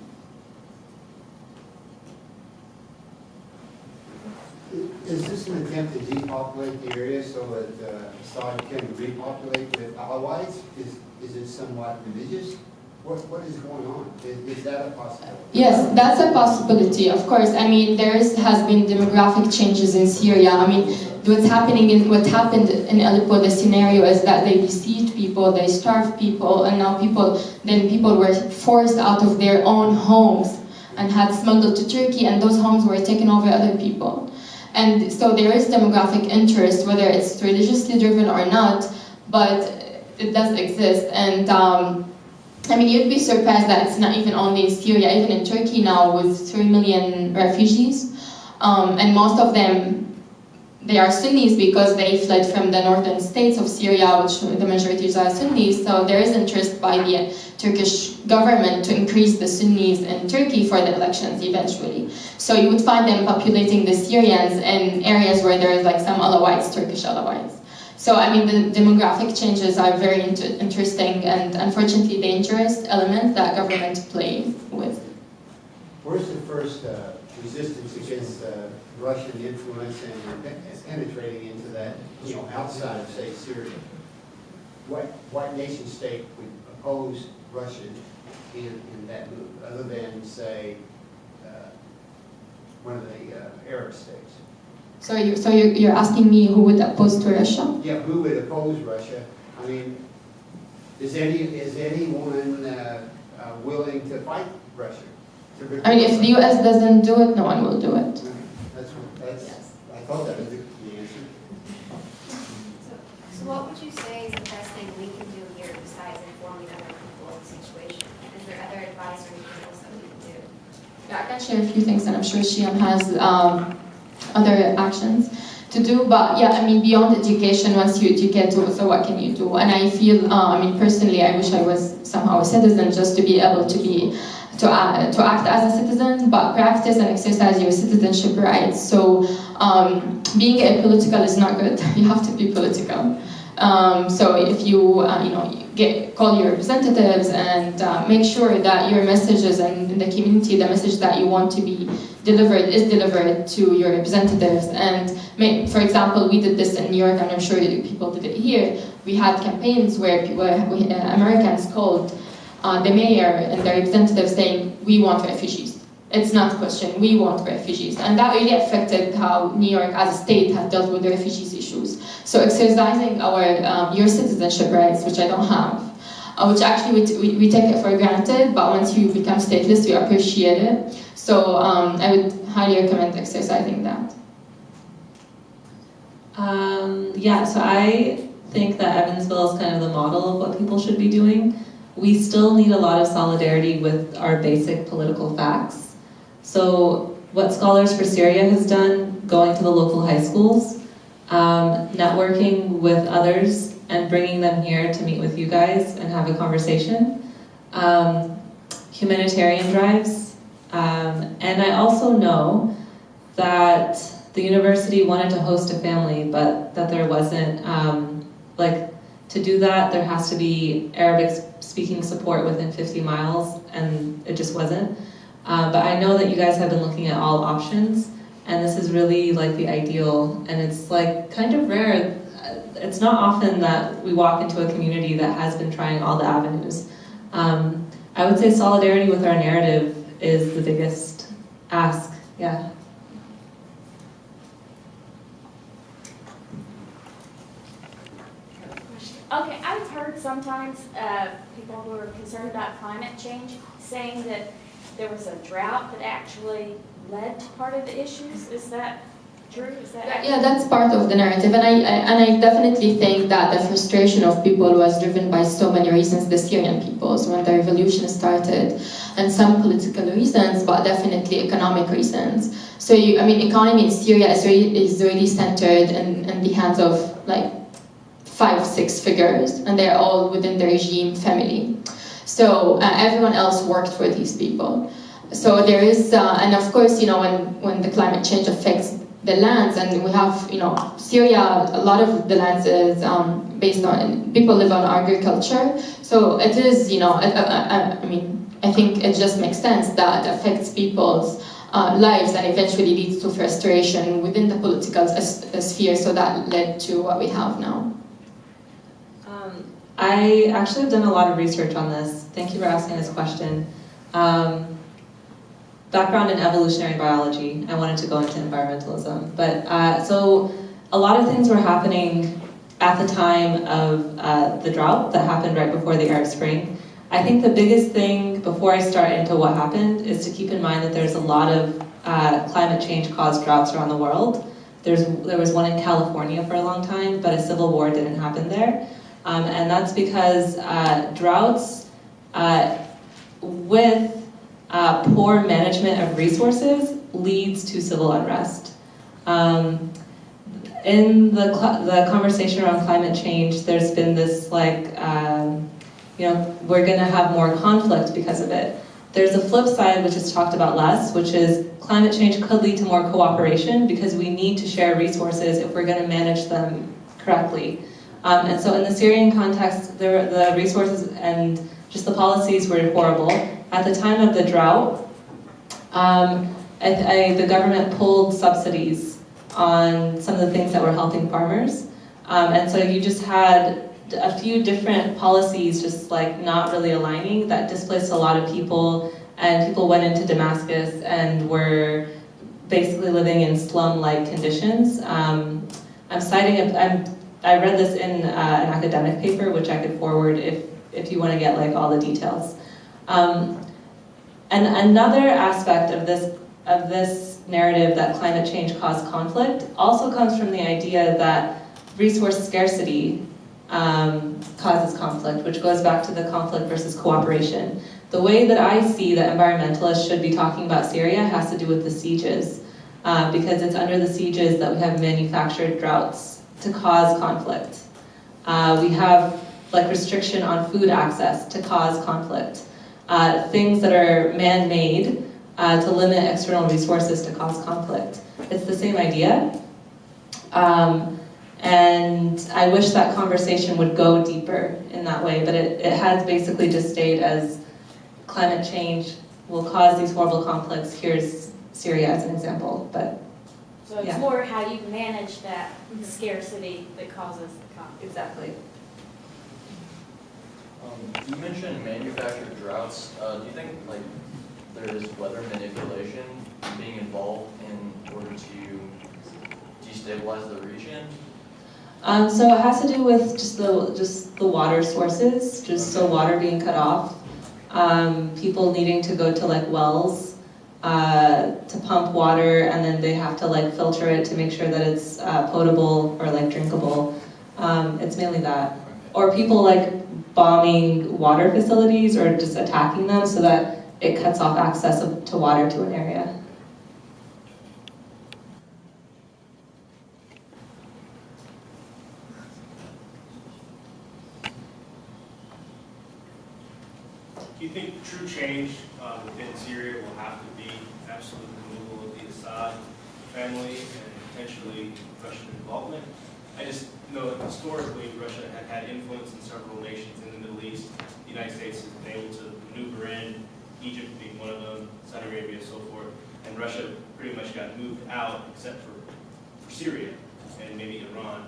Is this an attempt to depopulate the area so that Assad can repopulate with Alawites? Is it somewhat religious? What is going on? Is that a possibility? Yes, that's a possibility, of course. I mean, has been demographic changes in Syria. I mean, what happened in Aleppo, the scenario is that they besieged people, they starved people, and now people were forced out of their own homes and had smuggled to Turkey, and those homes were taken over other people. And so there is demographic interest, whether it's religiously driven or not, but it does exist. And I mean, you'd be surprised that it's not even only in Syria, even in Turkey now with 3 million refugees. And most of them, they are Sunnis because they fled from the northern states of Syria, which the majority are Sunnis. So there is interest by the Turkish government to increase the Sunnis in Turkey for the elections eventually. So you would find them populating the Syrians in areas where there is like some Alawites, Turkish Alawites. So, I mean, the demographic changes are very interesting and unfortunately dangerous element that government plays with. Where's the first resistance against Russian influence and penetrating into that, outside of, say, Syria? What nation state would oppose Russia in that move, other than, say, one of the Arab states? So you're asking me who would oppose to Russia? Yeah, who would oppose Russia? I mean, is anyone willing to fight Russia? I mean, if the US doesn't do it, no one will do it. That's I thought that was the answer. So what would you say is the best thing we can do here besides informing other people of the situation? Is there other advice or anything else that we can do? Yeah, I can share a few things, and I'm sure Shiyam has other actions to do, but yeah, I mean, beyond education, once you educate, so what can you do? And I feel, I mean, personally, I wish I was somehow a citizen just to be able to act as a citizen, but practice and exercise your citizenship rights. So being apolitical is not good. You have to be political. So if you, call your representatives and make sure that your messages and in the community, the message that you want to be delivered is delivered to your representatives. And for example, we did this in New York, and I'm sure people did it here. We had campaigns where Americans called the mayor and the representatives saying, "We want refugees. It's not a question, we want refugees." And that really affected how New York as a state has dealt with the refugees issues. So exercising your citizenship rights, which I don't have, which actually we take it for granted, but once you become stateless, we appreciate it. So I would highly recommend exercising that. Yeah, so I think that Evansville is kind of the model of what people should be doing. We still need a lot of solidarity with our basic political facts. So what Scholars for Syria has done, going to the local high schools, networking with others and bringing them here to meet with you guys and have a conversation, humanitarian drives, and I also know that the university wanted to host a family, but that there wasn't, To do that, there has to be Arabic-speaking support within 50 miles, and it just wasn't. But I know that you guys have been looking at all options, and this is really like the ideal, and it's like kind of rare. It's not often that we walk into a community that has been trying all the avenues. I would say solidarity with our narrative is the biggest ask, yeah. Okay, I've heard sometimes people who are concerned about climate change saying that there was a drought that actually led to part of the issues. Is that true? Is that Yeah, that's part of the narrative, and I definitely think that the frustration of people was driven by so many reasons. The Syrian peoples, when the revolution started, and some political reasons, but definitely economic reasons. So, economy in Syria is really centered in the hands of like 5-6 figures, and they're all within the regime family. So everyone else worked for these people. So there is, and of course, when the climate change affects the lands, and we have, Syria, a lot of the lands is based on, people live on agriculture. So it is, I think it just makes sense that it affects people's lives and eventually leads to frustration within the political sphere. So that led to what we have now. I actually have done a lot of research on this. Thank you for asking this question. Background in evolutionary biology. I wanted to go into environmentalism. But so a lot of things were happening at the time of the drought that happened right before the Arab Spring. I think the biggest thing before I start into what happened is to keep in mind that there's a lot of climate change caused droughts around the world. There was one in California for a long time, but a civil war didn't happen there. And that's because droughts with poor management of resources leads to civil unrest. In the conversation around climate change, there's been this like, we're going to have more conflict because of it. There's a flip side, which is talked about less, which is climate change could lead to more cooperation because we need to share resources if we're going to manage them correctly. And so in the Syrian context, the resources and just the policies were horrible. At the time of the drought, the government pulled subsidies on some of the things that were helping farmers. And so you just had a few different policies just like not really aligning that displaced a lot of people, and people went into Damascus and were basically living in slum-like conditions. I read this in an academic paper, which I could forward if you want to get like all the details. And another aspect of this narrative that climate change caused conflict also comes from the idea that resource scarcity causes conflict, which goes back to the conflict versus cooperation. The way that I see that environmentalists should be talking about Syria has to do with the sieges, because it's under the sieges that we have manufactured droughts to cause conflict. We have like restriction on food access to cause conflict. Things that are man-made to limit external resources to cause conflict. It's the same idea. And I wish that conversation would go deeper in that way, but it has basically just stayed as climate change will cause these horrible conflicts. Here's Syria as an example, but so it's more how you manage that scarcity that causes the conflict. Exactly. You mentioned manufactured droughts. Do you think like there is weather manipulation being involved in order to destabilize the region? So it has to do with just the water sources, so water being cut off, people needing to go to like wells to pump water, and then they have to like filter it to make sure that it's potable or like drinkable. It's mainly that, or people like bombing water facilities or just attacking them so that it cuts off access to water to an area. Do you think true change within Syria will have to be absolute removal of the Assad family and potentially Russian involvement? I just know, historically, Russia had influence in several nations in the Middle East. The United States has been able to maneuver in, Egypt being one of them, Saudi Arabia, so forth. And Russia pretty much got moved out, except for Syria and maybe Iran,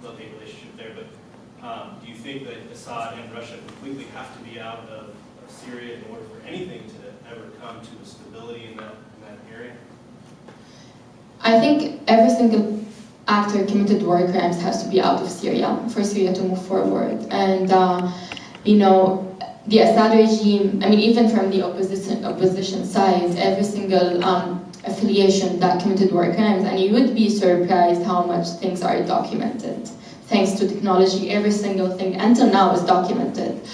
love-hate relationship there. But do you think that Assad and Russia completely have to be out of Syria in order for anything to ever come to a stability in that area? I think every single actor committed war crimes has to be out of Syria for Syria to move forward. And the Assad regime, I mean, even from the opposition side, every single affiliation that committed war crimes, and you would be surprised how much things are documented. Thanks to technology, every single thing until now is documented.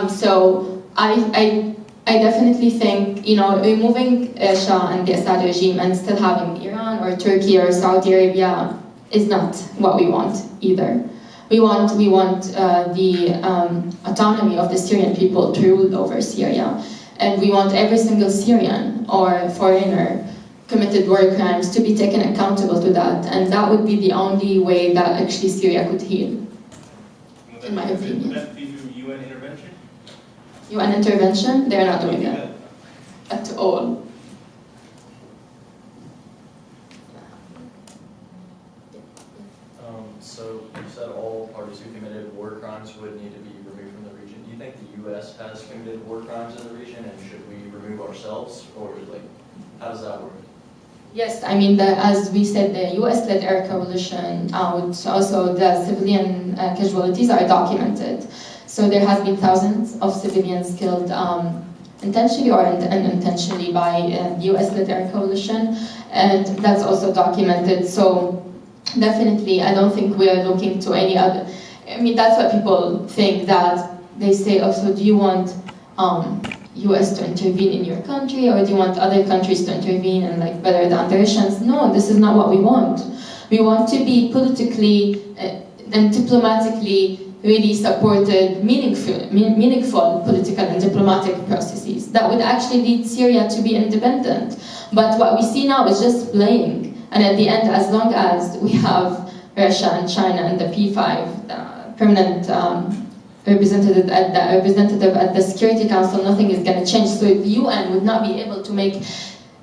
So I definitely think, removing Shah and the Assad regime and still having Iran or Turkey or Saudi Arabia is not what we want either. We want the autonomy of the Syrian people to rule over Syria, and we want every single Syrian or foreigner committed war crimes to be taken accountable to that, and that would be the only way that actually Syria could heal, in my opinion. Would that be through UN intervention? UN intervention? They're not doing that at all. So you said all parties who committed war crimes would need to be removed from the region. Do you think the U.S. has committed war crimes in the region, and should we remove ourselves, or how does that work? Yes, I mean, as we said, the US-led air coalition, also the civilian casualties are documented. So there has been thousands of civilians killed intentionally or unintentionally by the US-led air coalition, and that's also documented. So definitely, I don't think we are looking to any other. I mean, that's what people think, that they say, also, do you want US to intervene in your country, or do you want other countries to intervene and better the conditions? No, this is not what we want. We want to be politically and diplomatically really supported, meaningful political and diplomatic processes that would actually lead Syria to be independent. But what we see now is just playing. And at the end, as long as we have Russia and China and the P5, the permanent representative at the Security Council, nothing is going to change. So the UN would not be able to make.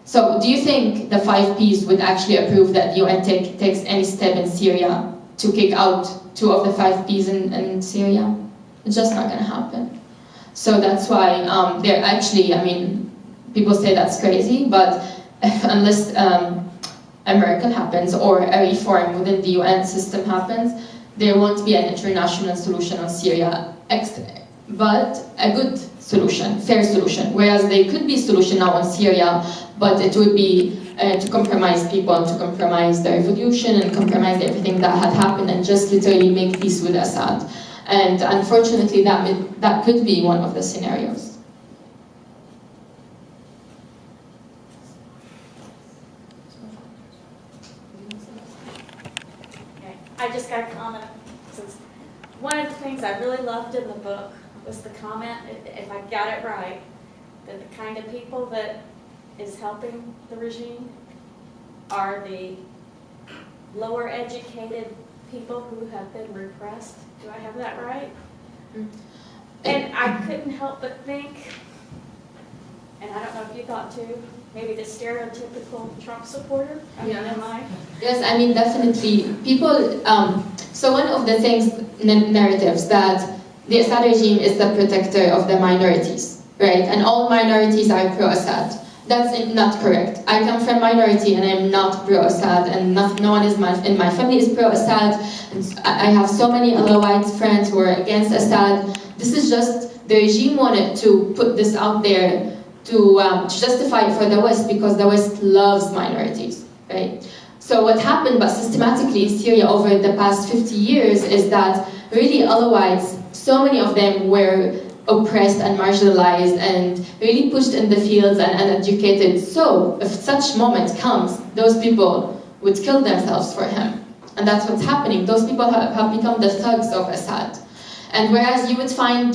So do you think the 5 Ps would actually approve that the UN takes any step in Syria to kick out 2 of the 5 Ps in Syria? It's just not going to happen. So that's why they're actually, I mean, people say that's crazy, but unless a miracle happens or a reform within the UN system happens, there won't be an international solution on Syria, but a good solution, fair solution. Whereas there could be a solution now on Syria, but it would be to compromise people, and to compromise the revolution, and compromise everything that had happened, and just literally make peace with Assad. And unfortunately, that could be one of the scenarios. I just got a comment. Since one of the things I really loved in the book was the comment, if I got it right, that the kind of people that is helping the regime are the lower educated people who have been repressed. Do I have that right? Mm-hmm. And I couldn't help but think, and I don't know if you thought too, maybe the stereotypical Trump supporter? Am I? Yes, I mean, definitely. People, so one of the things, narratives, that the Assad regime is the protector of the minorities, right? And all minorities are pro-Assad. That's not correct. I come from minority and I'm not pro-Assad, and no one in my family is pro-Assad. I have so many Alawites friends who are against Assad. This is just, the regime wanted to put this out there to justify it for the West, because the West loves minorities, right? So what happened, but systematically in Syria over the past 50 years, is that really Alawites, so many of them were oppressed and marginalized and really pushed in the fields and uneducated. So if such moment comes, those people would kill themselves for him. And that's what's happening. Those people have become the thugs of Assad. And whereas you would find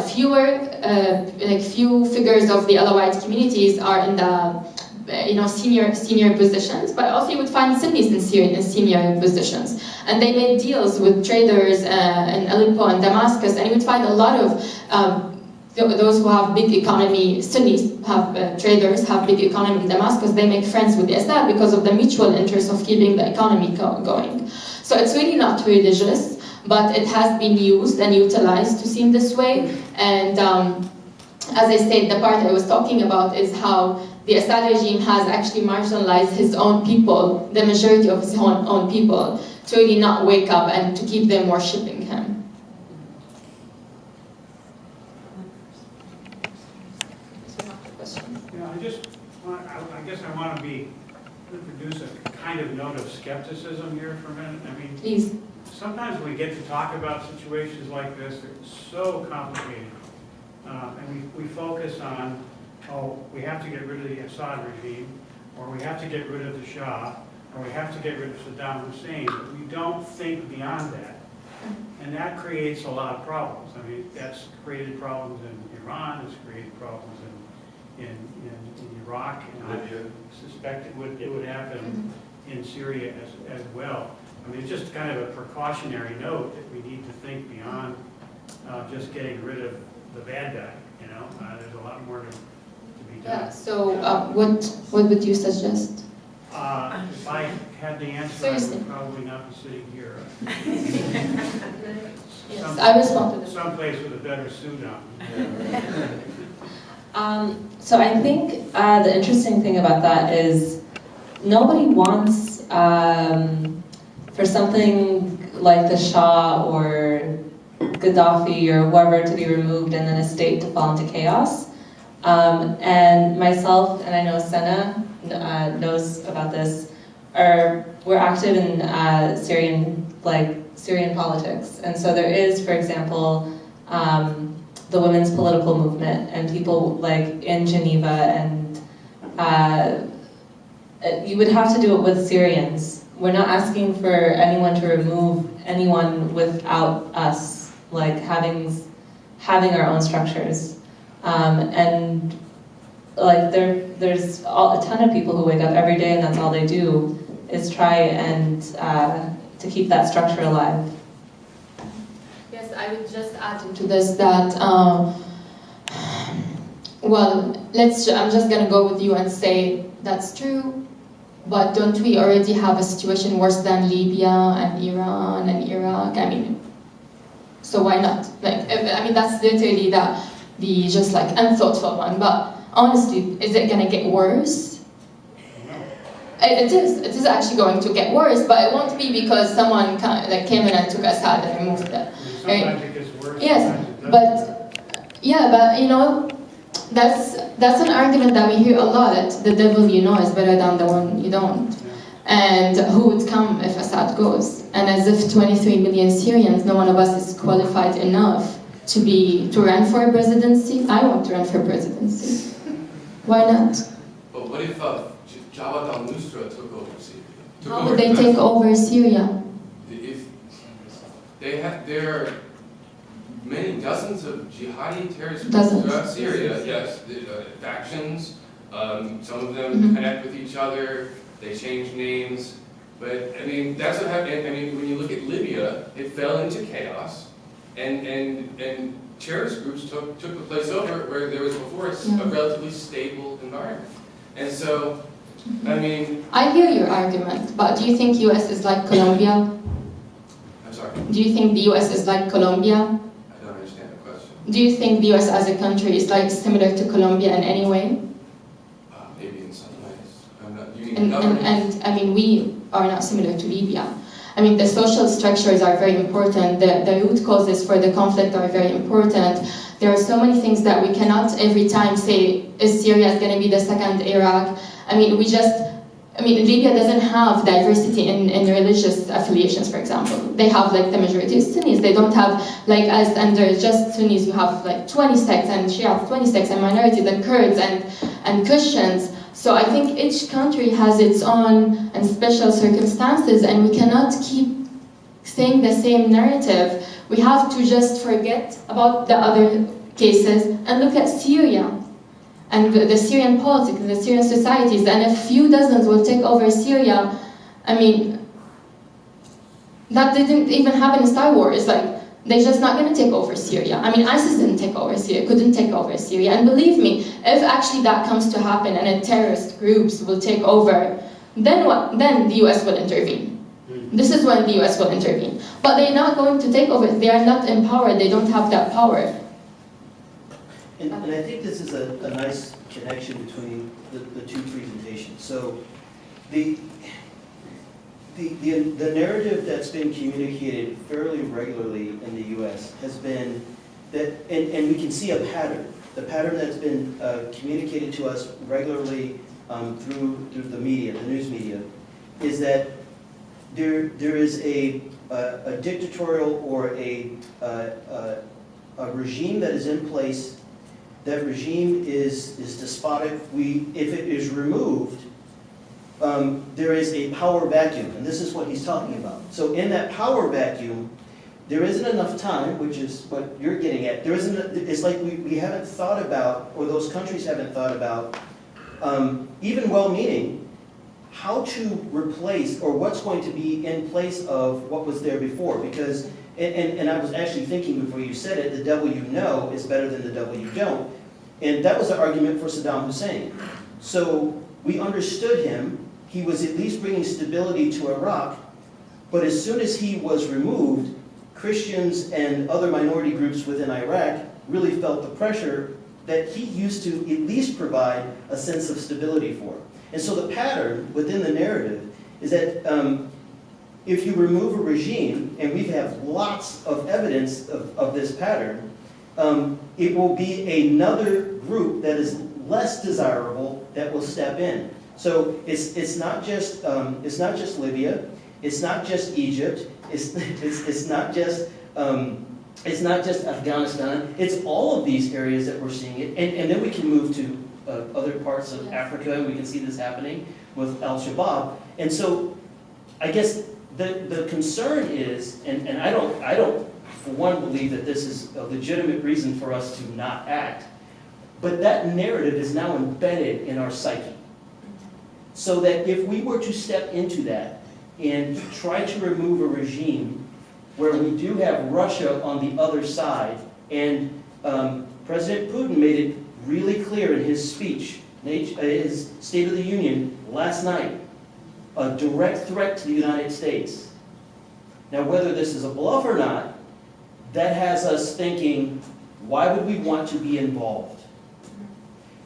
few figures of the Alawite communities are in the senior positions, but also you would find Sunnis in senior positions. And they made deals with traders in Aleppo and Damascus, and you would find a lot of those who have big economy, Sunnis have traders have big economy in Damascus. They make friends with the Assad because of the mutual interest of keeping the economy going. So it's really not religious, but it has been used and utilized to seem this way. And as I said, the part I was talking about is how the Assad regime has actually marginalized his own people, the majority of his own people, to really not wake up and to keep them worshipping him. I guess I want to introduce a kind of note of skepticism here for a minute. I mean, Please. Sometimes we get to talk about situations like this that are so complicated, and we focus on, oh, we have to get rid of the Assad regime, or we have to get rid of the Shah, or we have to get rid of Saddam Hussein, but we don't think beyond that. And that creates a lot of problems. I mean, that's created problems in Iran, it's created problems in Iraq, and I suspect it would happen in Syria as well. I mean, it's just kind of a precautionary note that we need to think beyond just getting rid of the bad guy, you know? There's a lot more to be done. Yeah, so what would you suggest? If I had the answer, Seriously. I would probably not be sitting here. Yes, I respond to this. Someplace with a better suit on. So I think the interesting thing about that is nobody wants for something like the Shah or Gaddafi or whoever to be removed and then a state to fall into chaos. And myself, and I know Senna knows about this, we're active in Syrian politics. And so there is, for example, the women's political movement and people like in Geneva, and you would have to do it with Syrians. We're not asking for anyone to remove anyone without us, like having our own structures. And like there's a ton of people who wake up every day and that's all they do is try and to keep that structure alive. Yes, I would just add into this that, well, I'm just going to go with you and say that's true, but don't we already have a situation worse than Libya and Iran and Iraq? I mean, so why not? Like, I mean, that's literally the just like unthoughtful one, but honestly, is it going to get worse? It is actually going to get worse, but it won't be because someone came in and took Assad and removed it. Sometimes it gets worse. Yes, but yeah, but you know, that's an argument that we hear a lot. That the devil you know is better than the one you don't. Yeah. And who would come if Assad goes? And as if 23 million Syrians, no one of us is qualified enough to run for a presidency. I want to run for presidency. Why not? But what if Jabhat al-Nusra took over Syria? How would they take over Syria? If there are many dozens of jihadi terrorist groups throughout Syria, yes, factions, some of them connect with each other, they change names, but I mean, that's what happened. I mean, when you look at Libya, it fell into chaos, and terrorist groups took the place over where there was before a relatively stable environment. And so, I mean... I hear your argument, but do you think US is like Colombia? I'm sorry? Do you think the US is like Colombia? I don't understand the question. Do you think the US as a country is like similar to Colombia in any way? Maybe in some ways. I'm not, you And mean I mean, we are not similar to Libya. I mean, the social structures are very important. The root causes for the conflict are very important. There are so many things that we cannot every time say, is Syria going to be the second Iraq? I mean, Libya doesn't have diversity in religious affiliations, for example. They have like the majority of Sunnis. They don't have like us under just Sunnis. You have like 20 sects and Shia have 20 sects and minorities and Kurds and Christians. So I think each country has its own and special circumstances, and we cannot keep saying the same narrative. We have to just forget about the other cases and look at Syria and the Syrian politics, the Syrian societies, and a few dozens will take over Syria. I mean, That didn't even happen in Star Wars. Like, they're just not going to take over Syria. I mean, ISIS didn't take over Syria, couldn't take over Syria. And believe me, if actually that comes to happen and a terrorist groups will take over, then what? Then the US will intervene. This is when the US will intervene. But they're not going to take over. They are not empowered. They don't have that power. And I think this is a nice connection between the two presentations. So the narrative that's been communicated fairly regularly in the U.S. has been that, and we can see a pattern. The pattern that's been communicated to us regularly through the media, the news media, is that there is a dictatorial or a regime that is in place. That regime is despotic. If it is removed, there is a power vacuum, and this is what he's talking about. So in that power vacuum, there isn't enough time, which is what you're getting at. There isn't. It's like we haven't thought about, or those countries haven't thought about, even well-meaning, how to replace, or what's going to be in place of what was there before. Because, and I was actually thinking before you said it, the devil you know is better than the devil you don't. And that was the argument for Saddam Hussein. So we understood him. He was at least bringing stability to Iraq. But as soon as he was removed, Christians and other minority groups within Iraq really felt the pressure that he used to at least provide a sense of stability for. And so the pattern within the narrative is that if you remove a regime, and we have lots of evidence of this pattern, it will be another group that is less desirable that will step in. So it's not just Libya, it's not just Egypt, it's not just Afghanistan. It's all of these areas that we're seeing it, and then we can move to other parts of Africa, and we can see this happening with Al-Shabaab. And so, I guess the concern is, and I don't for one believe that this is a legitimate reason for us to not act, but that narrative is now embedded in our psyche. So that if we were to step into that and try to remove a regime where we do have Russia on the other side, and President Putin made it really clear in his speech, his State of the Union last night, a direct threat to the United States. Now, whether this is a bluff or not, that has us thinking, why would we want to be involved?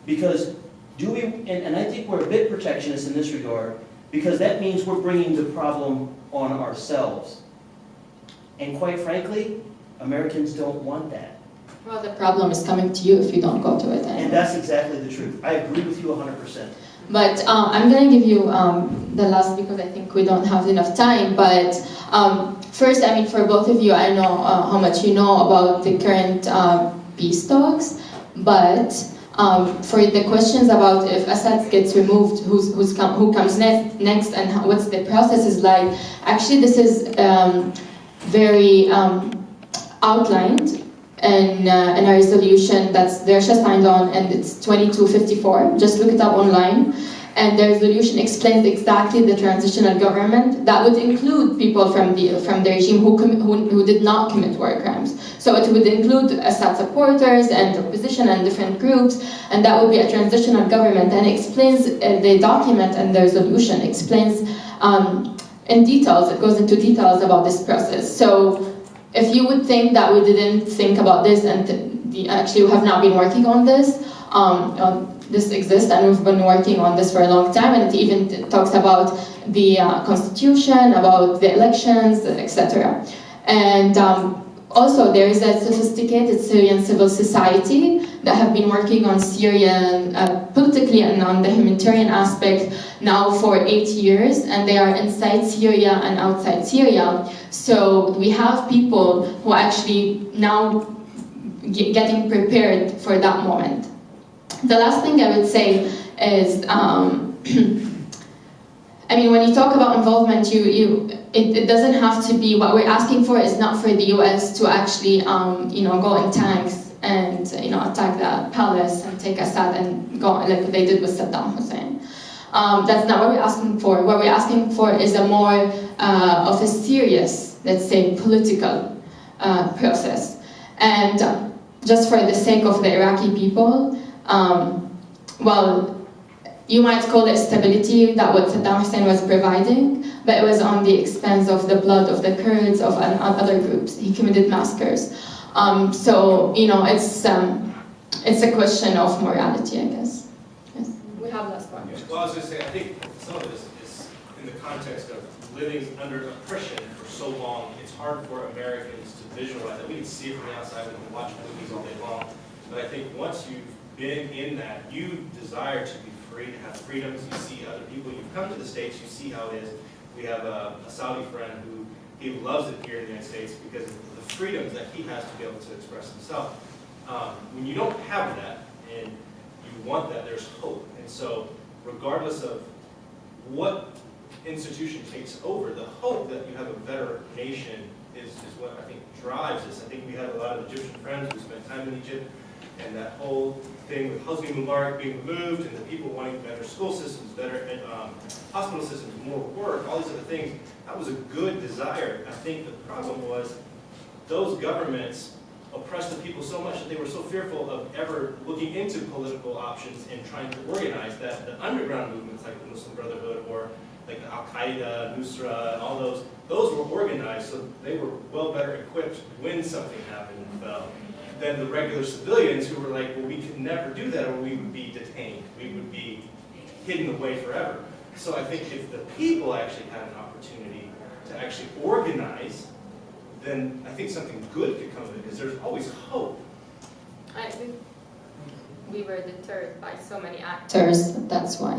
Because and I think we're a bit protectionist in this regard, because that means we're bringing the problem on ourselves. And quite frankly, Americans don't want that. Well, the problem is coming to you if you don't go to it. And that's exactly the truth. I agree with you 100%. But I'm going to give you the last, because I think we don't have enough time. But first, I mean, for both of you, I know how much you know about the current peace talks. But for the questions about if Assad gets removed, who comes next, and what's the process is like, actually, this is very outlined in a resolution that's Russia signed on, and it's 2254. Just look it up online. And the resolution explains exactly the transitional government that would include people from the regime who did not commit war crimes. So it would include Assad supporters and opposition and different groups, and that would be a transitional government. And it explains the document and the resolution explains in details. It goes into details about this process. So if you would think that we didn't think about this, and actually we have not been working on this, this exists, and we've been working on this for a long time, and it even talks about the constitution, about the elections, etc. And also there is a sophisticated Syrian civil society that have been working on Syria politically and on the humanitarian aspect now for 8 years, and they are inside Syria and outside Syria. So we have people who are actually now getting prepared for that moment. The last thing I would say is, I mean, when you talk about involvement, it doesn't have to be, what we're asking for is not for the US to actually, go in tanks and, attack the palace and take Assad and go like they did with Saddam Hussein. That's not what we're asking for. What we're asking for is a more of a serious let's say, political process. And just for the sake of the Iraqi people, well, you might call it stability that what Saddam Hussein was providing, but it was on the expense of the blood of the Kurds, of other groups. He committed massacres. So, you know, it's a question of morality, I guess. Yes. We have last one. Well, I was going to say, I think some of this is in the context of living under oppression for so long. It's hard for Americans to visualize that. We can see it from the outside, we can watch movies all day long. But I think once you've been in that, you desire to be free, to have freedoms. You see other people. You've come to the States, you see how it is. We have a Saudi friend who he loves it here in the United States because of the freedoms that he has to be able to express himself. When you don't have that and you want that, there's hope. And so regardless of what institution takes over, the hope that you have a better nation is what I think drives this. I think we have a lot of Egyptian friends who spent time in Egypt, and that whole thing with Hosni Mubarak being removed and the people wanting better school systems, better hospital systems, more work, all these other things, that was a good desire. I think the problem was those governments oppressed the people so much that they were so fearful of ever looking into political options and trying to organize that the underground movements like the Muslim Brotherhood or like the Al-Qaeda, Nusra, and all those were organized so they were well better equipped when something happened and fell than the regular civilians who were like, well, we could never do that or we would be detained. We would be hidden away forever. So I think if the people actually had an opportunity to actually organize, then I think something good could come of it, because there's always hope. We were deterred by so many actors, that's why.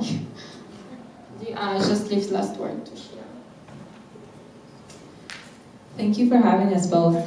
Just leave the last word to Shia. Thank you for having us both.